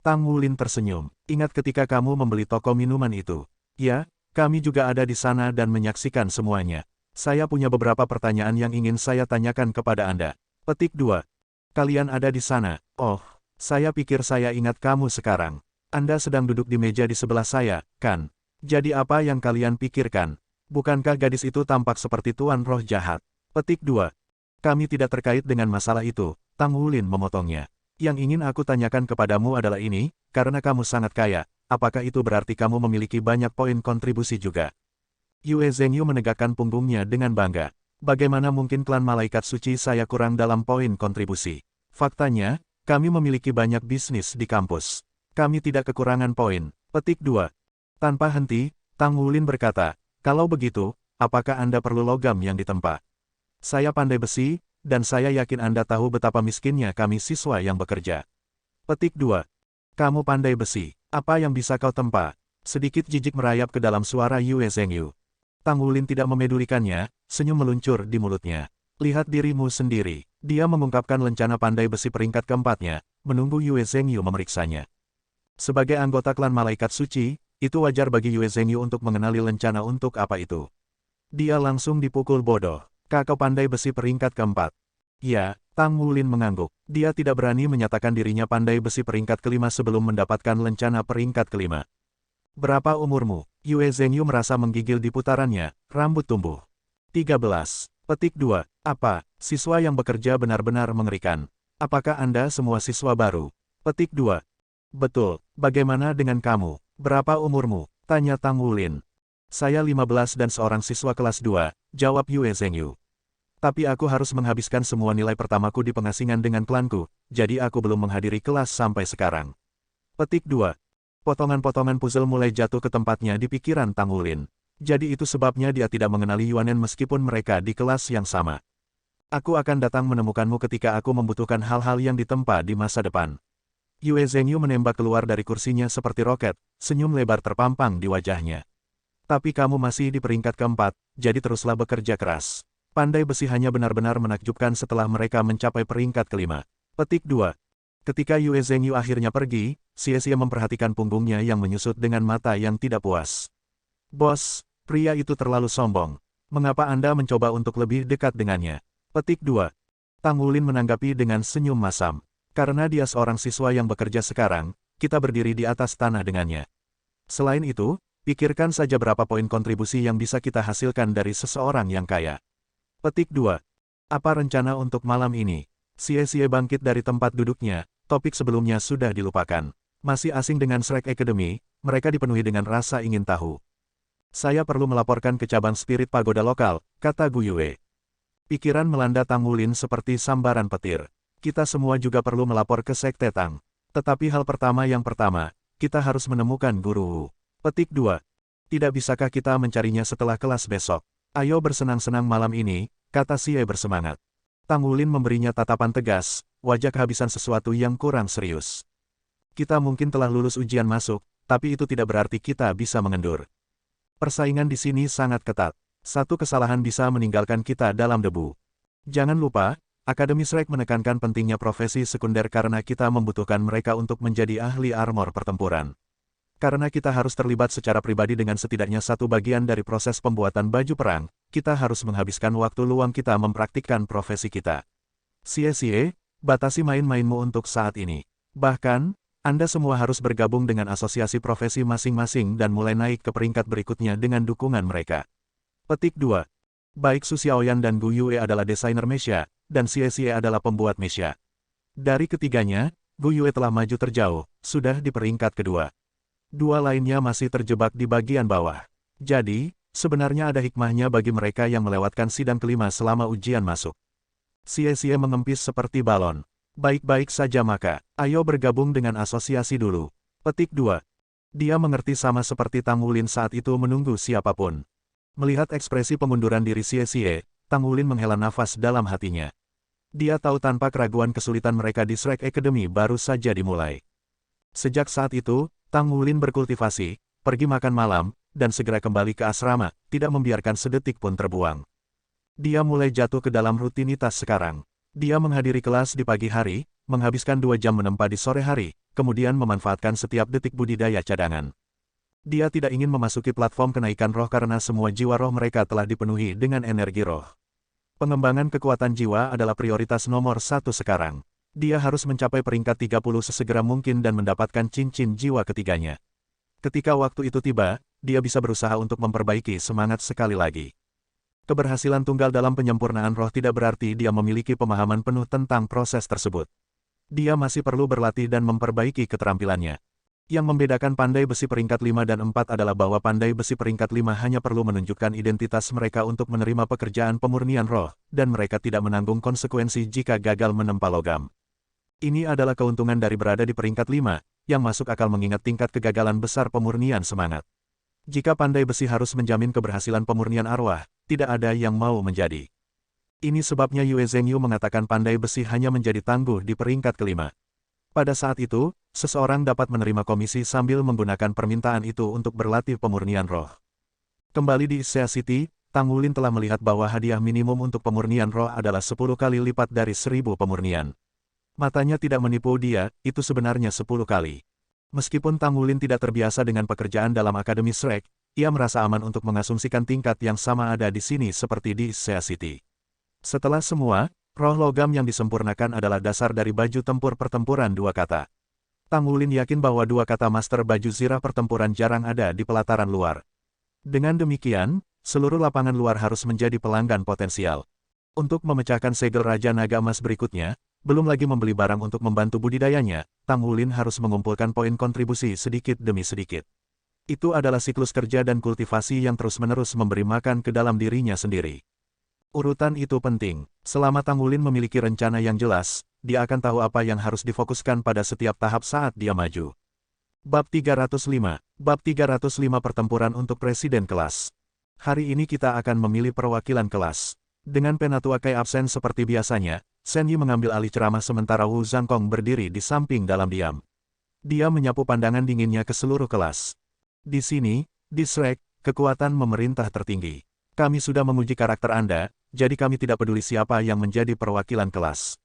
Tang Wulin tersenyum. Ingat ketika kamu membeli toko minuman itu? Ya, kami juga ada di sana dan menyaksikan semuanya. Saya punya beberapa pertanyaan yang ingin saya tanyakan kepada Anda. Petik 2. Kalian ada di sana. Oh, saya pikir saya ingat kamu sekarang. Anda sedang duduk di meja di sebelah saya, kan? Jadi apa yang kalian pikirkan? Bukankah gadis itu tampak seperti tuan roh jahat? Petik 2. Kami tidak terkait dengan masalah itu, Tang Wulin memotongnya. Yang ingin aku tanyakan kepadamu adalah ini, karena kamu sangat kaya, apakah itu berarti kamu memiliki banyak poin kontribusi juga? Yue Zhengyu menegakkan punggungnya dengan bangga. Bagaimana mungkin klan malaikat suci saya kurang dalam poin kontribusi? Faktanya, kami memiliki banyak bisnis di kampus. Kami tidak kekurangan poin. Petik 2. Tanpa henti, Tang Wulin berkata, kalau begitu, apakah Anda perlu logam yang ditempa? Saya pandai besi, dan saya yakin Anda tahu betapa miskinnya kami siswa yang bekerja. Petik 2. Kamu pandai besi. Apa yang bisa kau tempa? Sedikit jijik merayap ke dalam suara Yue Zhengyu. Tang Wulin tidak memedulikannya, senyum meluncur di mulutnya. Lihat dirimu sendiri. Dia mengungkapkan lencana pandai besi peringkat keempatnya, menunggu Yue Zhengyu memeriksanya. Sebagai anggota klan Malaikat Suci, itu wajar bagi Yue Zhengyu untuk mengenali lencana untuk apa itu. Dia langsung dipukul bodoh. Kakau pandai besi peringkat keempat. Ya, Tang Wulin mengangguk. Dia tidak berani menyatakan dirinya pandai besi peringkat kelima sebelum mendapatkan lencana peringkat kelima. Berapa umurmu? Yue Zhengyu merasa menggigil di putarannya, rambut tumbuh. 13. Petik 2. Apa, siswa yang bekerja benar-benar mengerikan. Apakah Anda semua siswa baru? Petik 2. Betul, bagaimana dengan kamu? Berapa umurmu? Tanya Tang Wulin. Saya 15 dan seorang siswa kelas 2, jawab Yue Zhengyu. Tapi aku harus menghabiskan semua nilai pertamaku di pengasingan dengan klanku, jadi aku belum menghadiri kelas sampai sekarang. Petik 2. Potongan-potongan puzzle mulai jatuh ke tempatnya di pikiran Tang Wulin. Jadi itu sebabnya dia tidak mengenali Yuanen meskipun mereka di kelas yang sama. Aku akan datang menemukanmu ketika aku membutuhkan hal-hal yang ditempa di masa depan. Yue Zhengyu menembak keluar dari kursinya seperti roket, senyum lebar terpampang di wajahnya. Tapi kamu masih di peringkat keempat, jadi teruslah bekerja keras. Pandai besi hanya benar-benar menakjubkan setelah mereka mencapai peringkat kelima. Petik 2. Ketika Yue Zhengyu akhirnya pergi, Xie memperhatikan punggungnya yang menyusut dengan mata yang tidak puas. Bos, pria itu terlalu sombong. Mengapa Anda mencoba untuk lebih dekat dengannya? Petik 2. Tang Wulin menanggapi dengan senyum masam. Karena dia seorang siswa yang bekerja sekarang, kita berdiri di atas tanah dengannya. Selain itu, pikirkan saja berapa poin kontribusi yang bisa kita hasilkan dari seseorang yang kaya. Petik 2. Apa rencana untuk malam ini? Xie bangkit dari tempat duduknya, topik sebelumnya sudah dilupakan. Masih asing dengan Shrek Academy, mereka dipenuhi dengan rasa ingin tahu. Saya perlu melaporkan ke cabang spirit pagoda lokal, kata Gu Yue. Pikiran melanda Tang Wulin seperti sambaran petir. Kita semua juga perlu melapor ke Sekte Tang. Tetapi hal pertama yang pertama, kita harus menemukan Guru Wu. Petik 2. Tidak bisakah kita mencarinya setelah kelas besok? Ayo bersenang-senang malam ini, kata Xie bersemangat. Tang Wulin memberinya tatapan tegas, wajah kehabisan sesuatu yang kurang serius. Kita mungkin telah lulus ujian masuk, tapi itu tidak berarti kita bisa mengendur. Persaingan di sini sangat ketat. Satu kesalahan bisa meninggalkan kita dalam debu. Jangan lupa, Akademi Shrek menekankan pentingnya profesi sekunder karena kita membutuhkan mereka untuk menjadi ahli armor pertempuran. Karena kita harus terlibat secara pribadi dengan setidaknya satu bagian dari proses pembuatan baju perang, kita harus menghabiskan waktu luang kita mempraktikkan profesi kita. Xie, batasi main-mainmu untuk saat ini. Bahkan, Anda semua harus bergabung dengan asosiasi profesi masing-masing dan mulai naik ke peringkat berikutnya dengan dukungan mereka. Petik 2. Baik Su Xiaoyan dan Gu Yue adalah desainer mecha, dan Xie adalah pembuat mecha. Dari ketiganya, Gu Yue telah maju terjauh, sudah di peringkat kedua. Dua lainnya masih terjebak di bagian bawah. Jadi, sebenarnya ada hikmahnya bagi mereka yang melewatkan sidang kelima selama ujian masuk. Xie mengempis seperti balon. Baik-baik saja maka, ayo bergabung dengan asosiasi dulu. Petik 2. Dia mengerti sama seperti Tang Wulin saat itu menunggu siapapun. Melihat ekspresi pengunduran diri Xie, Tang Wulin menghela nafas dalam hatinya. Dia tahu tanpa keraguan kesulitan mereka di Shrek Academy baru saja dimulai. Sejak saat itu, Tang Wulin berkultivasi, pergi makan malam, dan segera kembali ke asrama, tidak membiarkan sedetik pun terbuang. Dia mulai jatuh ke dalam rutinitas sekarang. Dia menghadiri kelas di pagi hari, menghabiskan 2 jam menempa di sore hari, kemudian memanfaatkan setiap detik budidaya cadangan. Dia tidak ingin memasuki platform kenaikan roh karena semua jiwa roh mereka telah dipenuhi dengan energi roh. Pengembangan kekuatan jiwa adalah prioritas nomor 1 sekarang. Dia harus mencapai peringkat 30 sesegera mungkin dan mendapatkan cincin jiwa ketiganya. Ketika waktu itu tiba, dia bisa berusaha untuk memperbaiki semangat sekali lagi. Keberhasilan tunggal dalam penyempurnaan roh tidak berarti dia memiliki pemahaman penuh tentang proses tersebut. Dia masih perlu berlatih dan memperbaiki keterampilannya. Yang membedakan pandai besi peringkat 5 dan 4 adalah bahwa pandai besi peringkat 5 hanya perlu menunjukkan identitas mereka untuk menerima pekerjaan pemurnian roh, dan mereka tidak menanggung konsekuensi jika gagal menempa logam. Ini adalah keuntungan dari berada di peringkat 5, yang masuk akal mengingat tingkat kegagalan besar pemurnian semangat. Jika pandai besi harus menjamin keberhasilan pemurnian arwah, tidak ada yang mau menjadi. Ini sebabnya Yue Zhengyu mengatakan pandai besi hanya menjadi tangguh di peringkat kelima. Pada saat itu, seseorang dapat menerima komisi sambil menggunakan permintaan itu untuk berlatih pemurnian roh. Kembali di Sea City, Tang Wulin telah melihat bahwa hadiah minimum untuk pemurnian roh adalah 10 kali lipat dari 1000 pemurnian. Matanya tidak menipu dia, itu sebenarnya 10 kali. Meskipun Tang Wulin tidak terbiasa dengan pekerjaan dalam Akademi Shrek, ia merasa aman untuk mengasumsikan tingkat yang sama ada di sini seperti di Sea City. Setelah semua, roh logam yang disempurnakan adalah dasar dari baju tempur pertempuran dua kata. Tang Wulin yakin bahwa dua kata master baju zirah pertempuran jarang ada di pelataran luar. Dengan demikian, seluruh lapangan luar harus menjadi pelanggan potensial. Untuk memecahkan segel Raja Naga Emas berikutnya, belum lagi membeli barang untuk membantu budidayanya, Tang Wulin harus mengumpulkan poin kontribusi sedikit demi sedikit. Itu adalah siklus kerja dan kultivasi yang terus-menerus memberi makan ke dalam dirinya sendiri. Urutan itu penting. Selama Tang Wulin memiliki rencana yang jelas, dia akan tahu apa yang harus difokuskan pada setiap tahap saat dia maju. Bab 305. Bab 305 Pertempuran untuk Presiden Kelas. Hari ini kita akan memilih perwakilan kelas. Dengan penatua Kai absen seperti biasanya, Shen Yi mengambil alih ceramah sementara Wu Zhangkong berdiri di samping dalam diam. Dia menyapu pandangan dinginnya ke seluruh kelas. Di sini, di Shrek, kekuatan memerintah tertinggi. Kami sudah menguji karakter Anda, jadi kami tidak peduli siapa yang menjadi perwakilan kelas.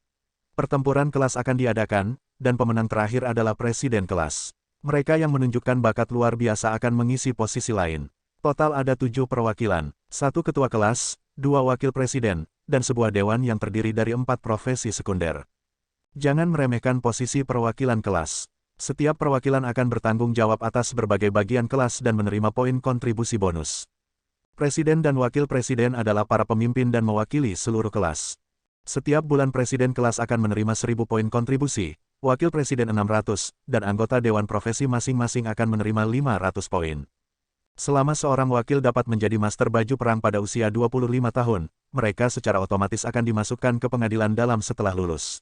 Pertempuran kelas akan diadakan, dan pemenang terakhir adalah presiden kelas. Mereka yang menunjukkan bakat luar biasa akan mengisi posisi lain. Total ada 7 perwakilan, 1 ketua kelas, 2 wakil presiden, dan sebuah dewan yang terdiri dari 4 profesi sekunder. Jangan meremehkan posisi perwakilan kelas. Setiap perwakilan akan bertanggung jawab atas berbagai bagian kelas dan menerima poin kontribusi bonus. Presiden dan wakil presiden adalah para pemimpin dan mewakili seluruh kelas. Setiap bulan presiden kelas akan menerima 1000 poin kontribusi, wakil presiden 600, dan anggota dewan profesi masing-masing akan menerima 500 poin. Selama seorang wakil dapat menjadi master baju perang pada usia 25 tahun, mereka secara otomatis akan dimasukkan ke pengadilan dalam setelah lulus.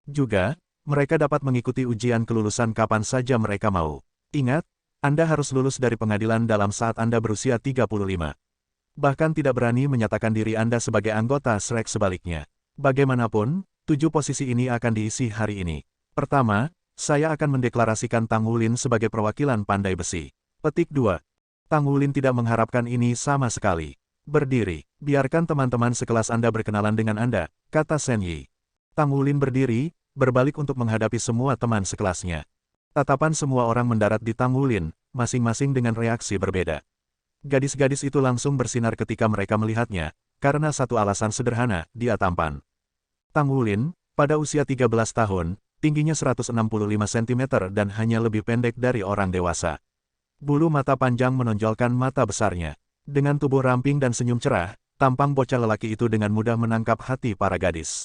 Juga, mereka dapat mengikuti ujian kelulusan kapan saja mereka mau. Ingat, Anda harus lulus dari pengadilan dalam saat Anda berusia 35. Bahkan tidak berani menyatakan diri Anda sebagai anggota Shrek sebaliknya. Bagaimanapun, 7 posisi ini akan diisi hari ini. Pertama, saya akan mendeklarasikan Tang Wulin sebagai perwakilan pandai besi. Petik 2. Tang Wulin tidak mengharapkan ini sama sekali. Berdiri, biarkan teman-teman sekelas Anda berkenalan dengan Anda, kata Shen Yi. Tang Wulin berdiri, berbalik untuk menghadapi semua teman sekelasnya. Tatapan semua orang mendarat di Tang Wulin, masing-masing dengan reaksi berbeda. Gadis-gadis itu langsung bersinar ketika mereka melihatnya, karena satu alasan sederhana, dia tampan. Tang Wulin, pada usia 13 tahun, tingginya 165 cm dan hanya lebih pendek dari orang dewasa. Bulu mata panjang menonjolkan mata besarnya. Dengan tubuh ramping dan senyum cerah, tampang bocah lelaki itu dengan mudah menangkap hati para gadis.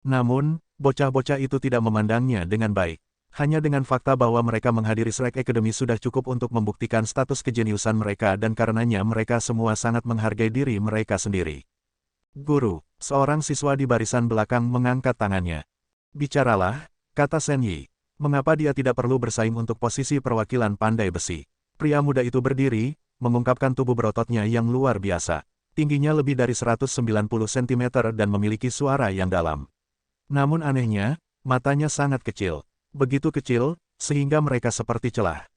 Namun, bocah-bocah itu tidak memandangnya dengan baik. Hanya dengan fakta bahwa mereka menghadiri Shrek Academy sudah cukup untuk membuktikan status kejeniusan mereka dan karenanya mereka semua sangat menghargai diri mereka sendiri. Guru, seorang siswa di barisan belakang mengangkat tangannya. Bicaralah, kata Shen Yi. Mengapa dia tidak perlu bersaing untuk posisi perwakilan pandai besi? Pria muda itu berdiri, mengungkapkan tubuh berototnya yang luar biasa. Tingginya lebih dari 190 cm dan memiliki suara yang dalam. Namun anehnya, matanya sangat kecil. Begitu kecil, sehingga mereka seperti celah.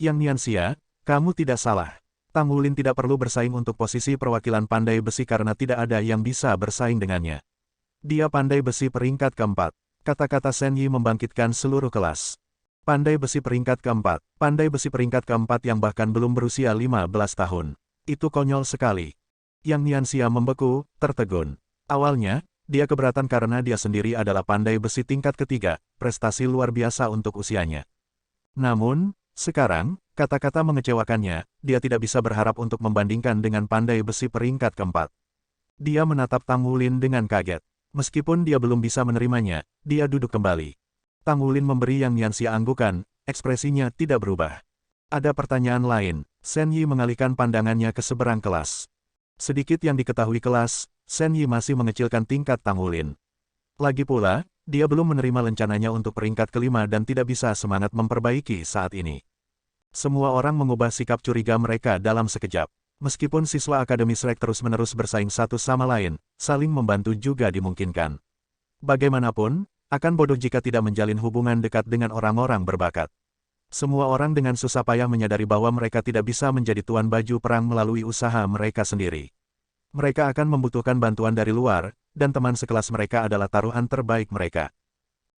Yang Nianxia, kamu tidak salah. Tang Wulin tidak perlu bersaing untuk posisi perwakilan pandai besi karena tidak ada yang bisa bersaing dengannya. Dia pandai besi peringkat keempat. Kata-kata Shen Yi membangkitkan seluruh kelas. Pandai besi peringkat keempat. Pandai besi peringkat keempat yang bahkan belum berusia 15 tahun. Itu konyol sekali. Yang Nianxia membeku, tertegun. Awalnya, dia keberatan karena dia sendiri adalah pandai besi tingkat ketiga, prestasi luar biasa untuk usianya. Namun, sekarang, kata-kata mengecewakannya, dia tidak bisa berharap untuk membandingkan dengan pandai besi peringkat keempat. Dia menatap Tang Wulin dengan kaget. Meskipun dia belum bisa menerimanya, dia duduk kembali. Tang Wulin memberi Yang Nianxia anggukan, ekspresinya tidak berubah. Ada pertanyaan lain, Shen Yi mengalihkan pandangannya ke seberang kelas. Sedikit yang diketahui kelas, Shen Yi masih mengecilkan tingkat Tang Wulin. Lagi pula, Dia belum menerima rencananya untuk peringkat kelima dan tidak bisa semangat memperbaiki saat ini. Semua orang mengubah sikap curiga mereka dalam sekejap. Meskipun siswa Akademi Shrek terus-menerus bersaing satu sama lain, saling membantu juga dimungkinkan. Bagaimanapun, akan bodoh jika tidak menjalin hubungan dekat dengan orang-orang berbakat. Semua orang dengan susah payah menyadari bahwa mereka tidak bisa menjadi tuan baju perang melalui usaha mereka sendiri. Mereka akan membutuhkan bantuan dari luar, dan teman sekelas mereka adalah taruhan terbaik mereka.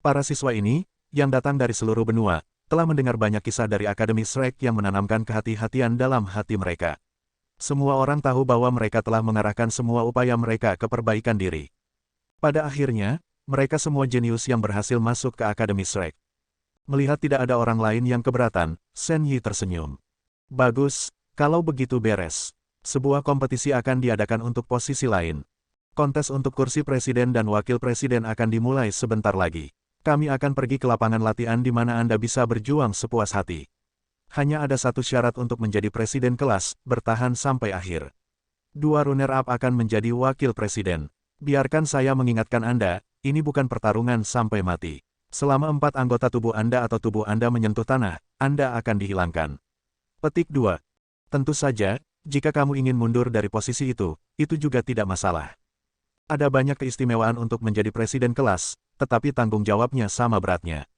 Para siswa ini, yang datang dari seluruh benua, telah mendengar banyak kisah dari Akademi Shrek yang menanamkan kehati-hatian dalam hati mereka. Semua orang tahu bahwa mereka telah mengarahkan semua upaya mereka ke perbaikan diri. Pada akhirnya, mereka semua jenius yang berhasil masuk ke Akademi Shrek. Melihat tidak ada orang lain yang keberatan, Shen Yi tersenyum. Bagus, kalau begitu beres. Sebuah kompetisi akan diadakan untuk posisi lain. Kontes untuk kursi presiden dan wakil presiden akan dimulai sebentar lagi. Kami akan pergi ke lapangan latihan di mana Anda bisa berjuang sepuas hati. Hanya ada satu syarat untuk menjadi presiden kelas, bertahan sampai akhir. 2 runner-up akan menjadi wakil presiden. Biarkan saya mengingatkan Anda, ini bukan pertarungan sampai mati. Selama 4 anggota tubuh Anda atau tubuh Anda menyentuh tanah, Anda akan dihilangkan. Petik 2. Tentu saja, jika kamu ingin mundur dari posisi itu juga tidak masalah. Ada banyak keistimewaan untuk menjadi presiden kelas, tetapi tanggung jawabnya sama beratnya.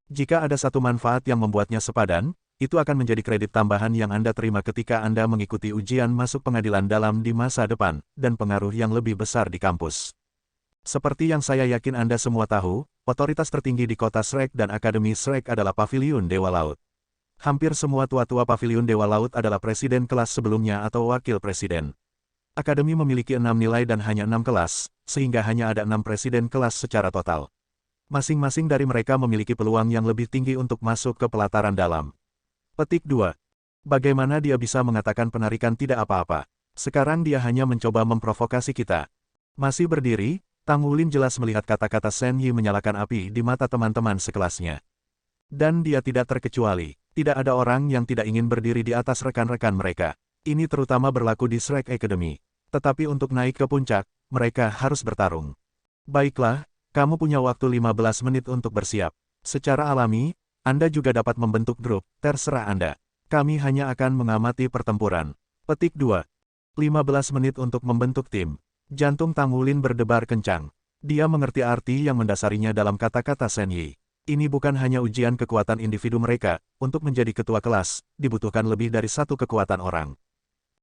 Jika ada satu manfaat yang membuatnya sepadan, itu akan menjadi kredit tambahan yang Anda terima ketika Anda mengikuti ujian masuk pengadilan dalam di masa depan, dan pengaruh yang lebih besar di kampus. Seperti yang saya yakin Anda semua tahu, otoritas tertinggi di kota Shrek dan Akademi Shrek adalah Paviliun Dewa Laut. Hampir semua tua-tua Paviliun Dewa Laut adalah presiden kelas sebelumnya atau wakil presiden. Akademi memiliki 6 nilai dan hanya 6 kelas, sehingga hanya ada 6 presiden kelas secara total. Masing-masing dari mereka memiliki peluang yang lebih tinggi untuk masuk ke pelataran dalam. Petik 2. Bagaimana dia bisa mengatakan penarikan tidak apa-apa? Sekarang dia hanya mencoba memprovokasi kita. Masih berdiri, Tang Wulin jelas melihat kata-kata Shen Yi menyalakan api di mata teman-teman sekelasnya. Dan dia tidak terkecuali. Tidak ada orang yang tidak ingin berdiri di atas rekan-rekan mereka. Ini terutama berlaku di Shrek Academy. Tetapi untuk naik ke puncak, mereka harus bertarung. Baiklah, kamu punya waktu 15 menit untuk bersiap. Secara alami, Anda juga dapat membentuk grup, terserah Anda. Kami hanya akan mengamati pertempuran. Petik 2. 15 menit untuk membentuk tim. Jantung Tang Wulin berdebar kencang. Dia mengerti arti yang mendasarinya dalam kata-kata Shen Yi. Ini bukan hanya ujian kekuatan individu mereka, untuk menjadi ketua kelas, dibutuhkan lebih dari satu kekuatan orang.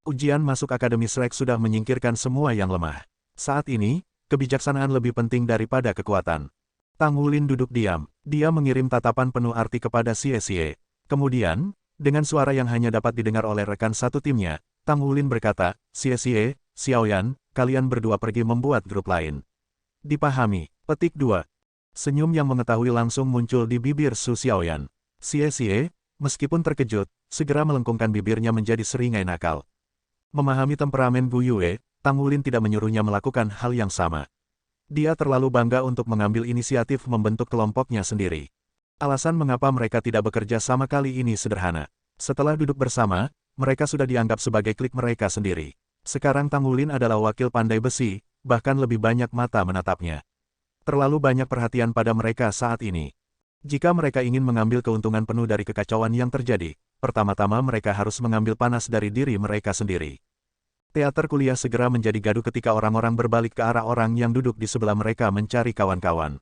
Ujian masuk Akademi Shrek sudah menyingkirkan semua yang lemah. Saat ini, kebijaksanaan lebih penting daripada kekuatan. Tang Wulin duduk diam, dia mengirim tatapan penuh arti kepada Xie. Kemudian, dengan suara yang hanya dapat didengar oleh rekan satu timnya, Tang Wulin berkata, Xie, Xiaoyan, kalian berdua pergi membuat grup lain. Dipahami. Petik 2. Senyum yang mengetahui langsung muncul di bibir Su Xiaoyan. Xie, meskipun terkejut, segera melengkungkan bibirnya menjadi seringai nakal. Memahami temperamen Gu Yue, Tang Wulin tidak menyuruhnya melakukan hal yang sama. Dia terlalu bangga untuk mengambil inisiatif membentuk kelompoknya sendiri. Alasan mengapa mereka tidak bekerja sama kali ini sederhana. Setelah duduk bersama, mereka sudah dianggap sebagai klik mereka sendiri. Sekarang Tang Wulin adalah wakil pandai besi, bahkan lebih banyak mata menatapnya. Terlalu banyak perhatian pada mereka saat ini. Jika mereka ingin mengambil keuntungan penuh dari kekacauan yang terjadi, pertama-tama mereka harus mengambil panas dari diri mereka sendiri. Teater kuliah segera menjadi gaduh ketika orang-orang berbalik ke arah orang yang duduk di sebelah mereka mencari kawan-kawan.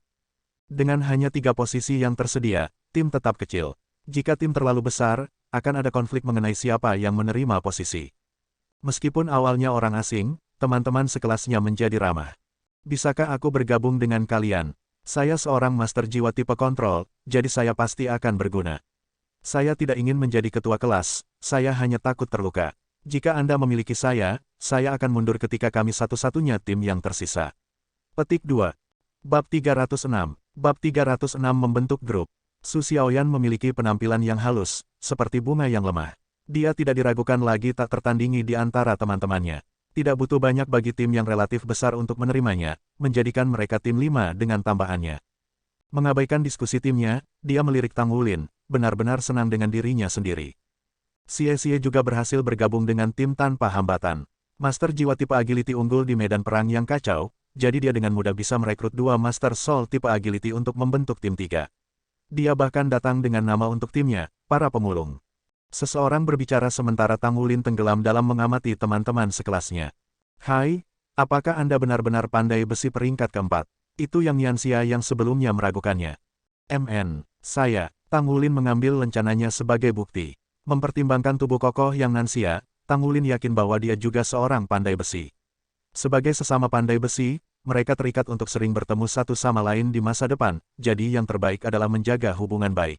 Dengan hanya 3 posisi yang tersedia, tim tetap kecil. Jika tim terlalu besar, akan ada konflik mengenai siapa yang menerima posisi. Meskipun awalnya orang asing, teman-teman sekelasnya menjadi ramah. Bisakah aku bergabung dengan kalian? Saya seorang master jiwa tipe kontrol, jadi saya pasti akan berguna. Saya tidak ingin menjadi ketua kelas, saya hanya takut terluka. Jika Anda memiliki saya akan mundur ketika kami satu-satunya tim yang tersisa. Petik 2. Bab 306. Bab 306 membentuk grup. Su Xiaoyan memiliki penampilan yang halus, seperti bunga yang lemah. Dia tidak diragukan lagi tak tertandingi di antara teman-temannya. Tidak butuh banyak bagi tim yang relatif besar untuk menerimanya, menjadikan mereka tim 5 dengan tambahannya. Mengabaikan diskusi timnya, dia melirik Tang Wulin, benar-benar senang dengan dirinya sendiri. Xie juga berhasil bergabung dengan tim tanpa hambatan. Master jiwa tipe agility unggul di medan perang yang kacau, jadi dia dengan mudah bisa merekrut dua Master Soul tipe Agility untuk membentuk tim 3. Dia bahkan datang dengan nama untuk timnya, para pemulung. Seseorang berbicara sementara Tang Wulin tenggelam dalam mengamati teman-teman sekelasnya. Hai, apakah Anda benar-benar pandai besi peringkat keempat? Itu yang Nianxia yang sebelumnya meragukannya. Saya, Tang Wulin mengambil rencananya sebagai bukti. Mempertimbangkan tubuh kokoh yang Nianxia, Tang Wulin yakin bahwa dia juga seorang pandai besi. Sebagai sesama pandai besi, mereka terikat untuk sering bertemu satu sama lain di masa depan, jadi yang terbaik adalah menjaga hubungan baik.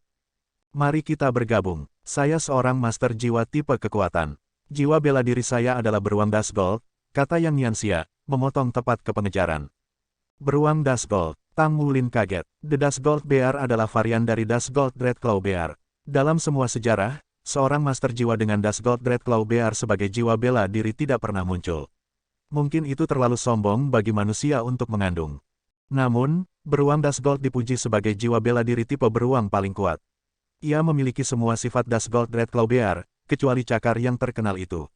Mari kita bergabung. Saya seorang master jiwa tipe kekuatan. Jiwa bela diri saya adalah beruang Dust Gold, kata Yang Nianxia, memotong tepat ke pengejaran. Beruang Dust Gold, Tang Wulin kaget. The Dust Gold Bear adalah varian dari Dust Gold Dreadclaw Bear. Dalam semua sejarah, seorang master jiwa dengan Dust Gold Dreadclaw Bear sebagai jiwa bela diri tidak pernah muncul. Mungkin itu terlalu sombong bagi manusia untuk mengandung. Namun, beruang Dust Gold dipuji sebagai jiwa bela diri tipe beruang paling kuat. Ia memiliki semua sifat Dust Gold Dreadclaw Bear, kecuali cakar yang terkenal itu.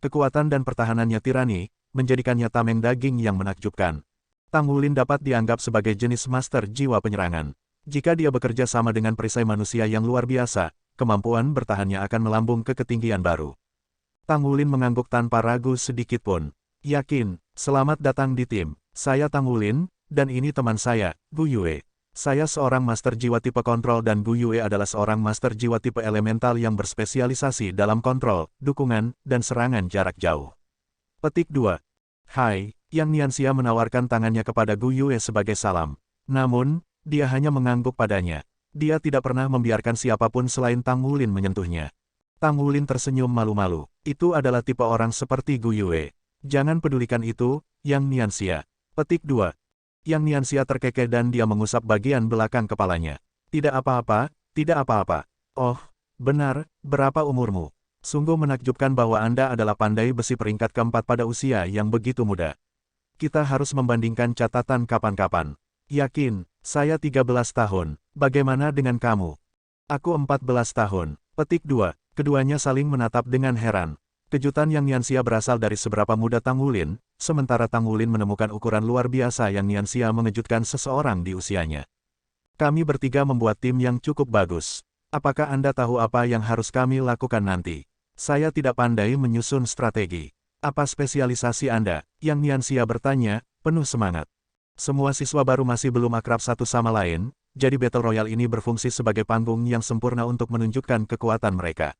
Kekuatan dan pertahanannya tirani, menjadikannya tameng daging yang menakjubkan. Tang Wulin dapat dianggap sebagai jenis master jiwa penyerangan. Jika dia bekerja sama dengan perisai manusia yang luar biasa, kemampuan bertahannya akan melambung ke ketinggian baru. Tang Wulin mengangguk tanpa ragu sedikit pun. Yakin, selamat datang di tim. Saya Tang Wulin, dan ini teman saya, Gu Yue. Saya seorang master jiwa tipe kontrol dan Gu Yue adalah seorang master jiwa tipe elemental yang berspesialisasi dalam kontrol, dukungan, dan serangan jarak jauh. Petik 2. Hai, Yang Nianxia menawarkan tangannya kepada Gu Yue sebagai salam. Namun, dia hanya mengangguk padanya. Dia tidak pernah membiarkan siapapun selain Tang Wulin menyentuhnya. Tang Wulin tersenyum malu-malu. Itu adalah tipe orang seperti Gu Yue. Jangan pedulikan itu, Yang Nianxia. Petik 2. Yang Nianxia terkekeh dan dia mengusap bagian belakang kepalanya. Tidak apa-apa, tidak apa-apa. Oh, benar, berapa umurmu? Sungguh menakjubkan bahwa Anda adalah pandai besi peringkat keempat pada usia yang begitu muda. Kita harus membandingkan catatan kapan-kapan. Yakin, saya 13 tahun. Bagaimana dengan kamu? Aku 14 tahun. Petik 2. Keduanya saling menatap dengan heran. Kejutan Yang Nianxia berasal dari seberapa muda Tang Wulin, sementara Tang Wulin menemukan ukuran luar biasa Yang Nianxia mengejutkan seseorang di usianya. Kami bertiga membuat tim yang cukup bagus. Apakah Anda tahu apa yang harus kami lakukan nanti? Saya tidak pandai menyusun strategi. Apa spesialisasi Anda? Yang Nianxia bertanya, penuh semangat. Semua siswa baru masih belum akrab satu sama lain, jadi Battle Royale ini berfungsi sebagai panggung yang sempurna untuk menunjukkan kekuatan mereka.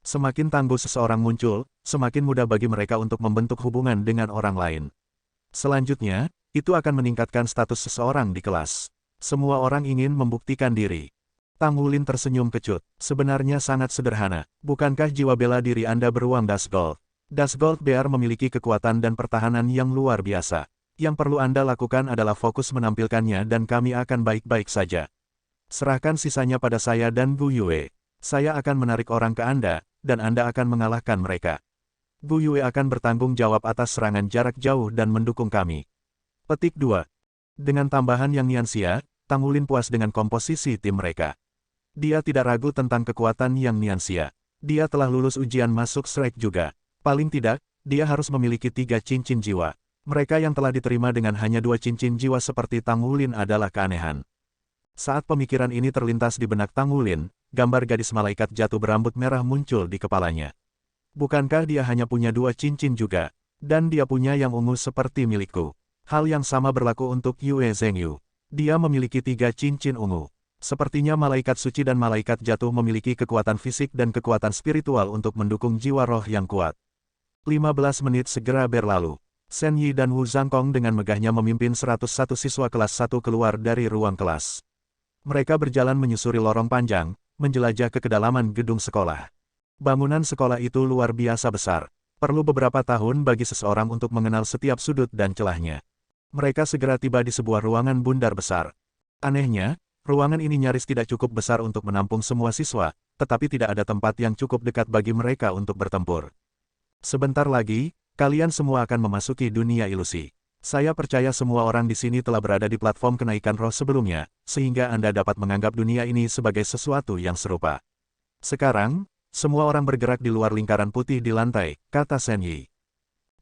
Semakin tangguh seseorang muncul, semakin mudah bagi mereka untuk membentuk hubungan dengan orang lain. Selanjutnya, itu akan meningkatkan status seseorang di kelas. Semua orang ingin membuktikan diri. Tang Wulin tersenyum kecut. Sebenarnya sangat sederhana. Bukankah jiwa bela diri Anda beruang Dust Gold? Dust Gold Bear memiliki kekuatan dan pertahanan yang luar biasa. Yang perlu Anda lakukan adalah fokus menampilkannya dan kami akan baik-baik saja. Serahkan sisanya pada saya dan Gu Yue. Saya akan menarik orang ke Anda, dan Anda akan mengalahkan mereka. Gu Yue akan bertanggung jawab atas serangan jarak jauh dan mendukung kami. Petik 2. Dengan tambahan Yang Nianxia, Tang Wulin puas dengan komposisi tim mereka. Dia tidak ragu tentang kekuatan Yang Nianxia. Dia telah lulus ujian masuk Shrek juga. Paling tidak, dia harus memiliki 3 cincin jiwa. Mereka yang telah diterima dengan hanya 2 cincin jiwa seperti Tang Wulin adalah keanehan. Saat pemikiran ini terlintas di benak Tang Wulin, gambar gadis malaikat jatuh berambut merah muncul di kepalanya. Bukankah dia hanya punya 2 cincin juga? Dan dia punya yang ungu seperti milikku. Hal yang sama berlaku untuk Yue Zhengyu. Dia memiliki 3 cincin ungu. Sepertinya malaikat suci dan malaikat jatuh memiliki kekuatan fisik dan kekuatan spiritual untuk mendukung jiwa roh yang kuat. 15 menit segera berlalu. Shen Yi dan Wu Zhangkong dengan megahnya memimpin 101 siswa kelas 1 keluar dari ruang kelas. Mereka berjalan menyusuri lorong panjang, menjelajah ke kedalaman gedung sekolah. Bangunan sekolah itu luar biasa besar. Perlu beberapa tahun bagi seseorang untuk mengenal setiap sudut dan celahnya. Mereka segera tiba di sebuah ruangan bundar besar. Anehnya, ruangan ini nyaris tidak cukup besar untuk menampung semua siswa, tetapi tidak ada tempat yang cukup dekat bagi mereka untuk bertempur. Sebentar lagi, kalian semua akan memasuki dunia ilusi. Saya percaya semua orang di sini telah berada di platform kenaikan roh sebelumnya, sehingga Anda dapat menganggap dunia ini sebagai sesuatu yang serupa. Sekarang, semua orang bergerak di luar lingkaran putih di lantai, kata Shen Yi.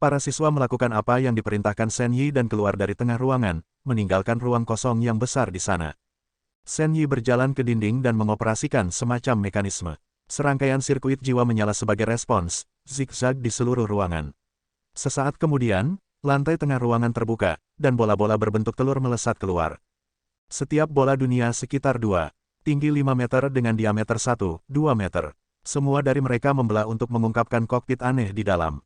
Para siswa melakukan apa yang diperintahkan Shen Yi dan keluar dari tengah ruangan, meninggalkan ruang kosong yang besar di sana. Shen Yi berjalan ke dinding dan mengoperasikan semacam mekanisme. Serangkaian sirkuit jiwa menyala sebagai respons, zigzag di seluruh ruangan. Sesaat kemudian, lantai tengah ruangan terbuka, dan bola-bola berbentuk telur melesat keluar. Setiap bola dunia sekitar 2, tinggi 5 meter dengan diameter 1-2 meter. Semua dari mereka membelah untuk mengungkapkan kokpit aneh di dalam.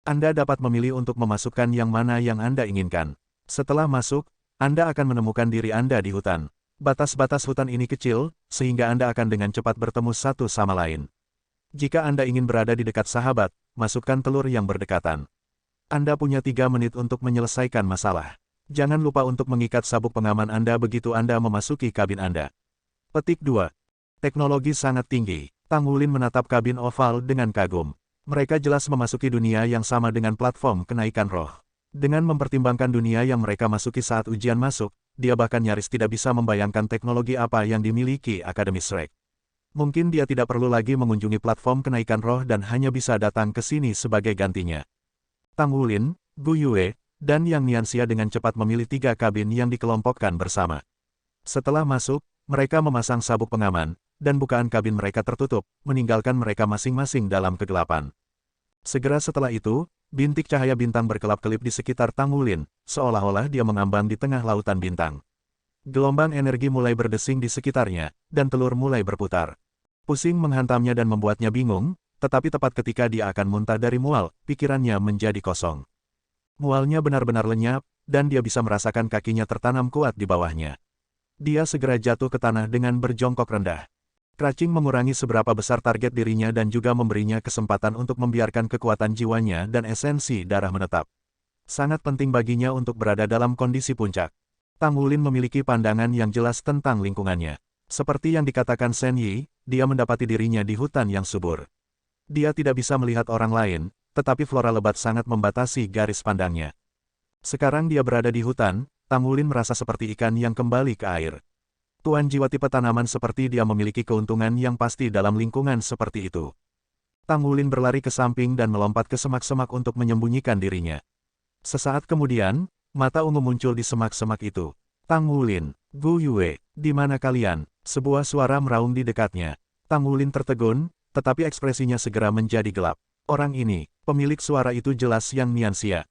Anda dapat memilih untuk memasukkan yang mana yang Anda inginkan. Setelah masuk, Anda akan menemukan diri Anda di hutan. Batas-batas hutan ini kecil, sehingga Anda akan dengan cepat bertemu satu sama lain. Jika Anda ingin berada di dekat sahabat, masukkan telur yang berdekatan. Anda punya 3 menit untuk menyelesaikan masalah. Jangan lupa untuk mengikat sabuk pengaman Anda begitu Anda memasuki kabin Anda. Petik 2. Teknologi sangat tinggi. Tang Wulin menatap kabin oval dengan kagum. Mereka jelas memasuki dunia yang sama dengan platform kenaikan roh. Dengan mempertimbangkan dunia yang mereka masuki saat ujian masuk, dia bahkan nyaris tidak bisa membayangkan teknologi apa yang dimiliki Akademi Shrek. Mungkin dia tidak perlu lagi mengunjungi platform kenaikan roh dan hanya bisa datang ke sini sebagai gantinya. Tang Wulin, Gu Yue, dan Yang Nianxia dengan cepat memilih 3 kabin yang dikelompokkan bersama. Setelah masuk, mereka memasang sabuk pengaman, dan bukaan kabin mereka tertutup, meninggalkan mereka masing-masing dalam kegelapan. Segera setelah itu, bintik cahaya bintang berkelap-kelip di sekitar Tang Wulin, seolah-olah dia mengambang di tengah lautan bintang. Gelombang energi mulai berdesing di sekitarnya, dan telur mulai berputar. Pusing menghantamnya dan membuatnya bingung, tetapi tepat ketika dia akan muntah dari mual, pikirannya menjadi kosong. Mualnya benar-benar lenyap, dan dia bisa merasakan kakinya tertanam kuat di bawahnya. Dia segera jatuh ke tanah dengan berjongkok rendah. Cracing mengurangi seberapa besar target dirinya dan juga memberinya kesempatan untuk membiarkan kekuatan jiwanya dan esensi darah menetap. Sangat penting baginya untuk berada dalam kondisi puncak. Tang Wulin memiliki pandangan yang jelas tentang lingkungannya. Seperti yang dikatakan Shen Yi, dia mendapati dirinya di hutan yang subur. Dia tidak bisa melihat orang lain, tetapi flora lebat sangat membatasi garis pandangnya. Sekarang dia berada di hutan, Tang Wulin merasa seperti ikan yang kembali ke air. Tuan jiwa tipe tanaman seperti dia memiliki keuntungan yang pasti dalam lingkungan seperti itu. Tang Wulin berlari ke samping dan melompat ke semak-semak untuk menyembunyikan dirinya. Sesaat kemudian, mata ungu muncul di semak-semak itu. Tang Wulin, Gu Yue, di mana kalian? Sebuah suara meraung di dekatnya. Tang Wulin tertegun, tetapi ekspresinya segera menjadi gelap. Orang ini, pemilik suara itu jelas Yang Nianxia.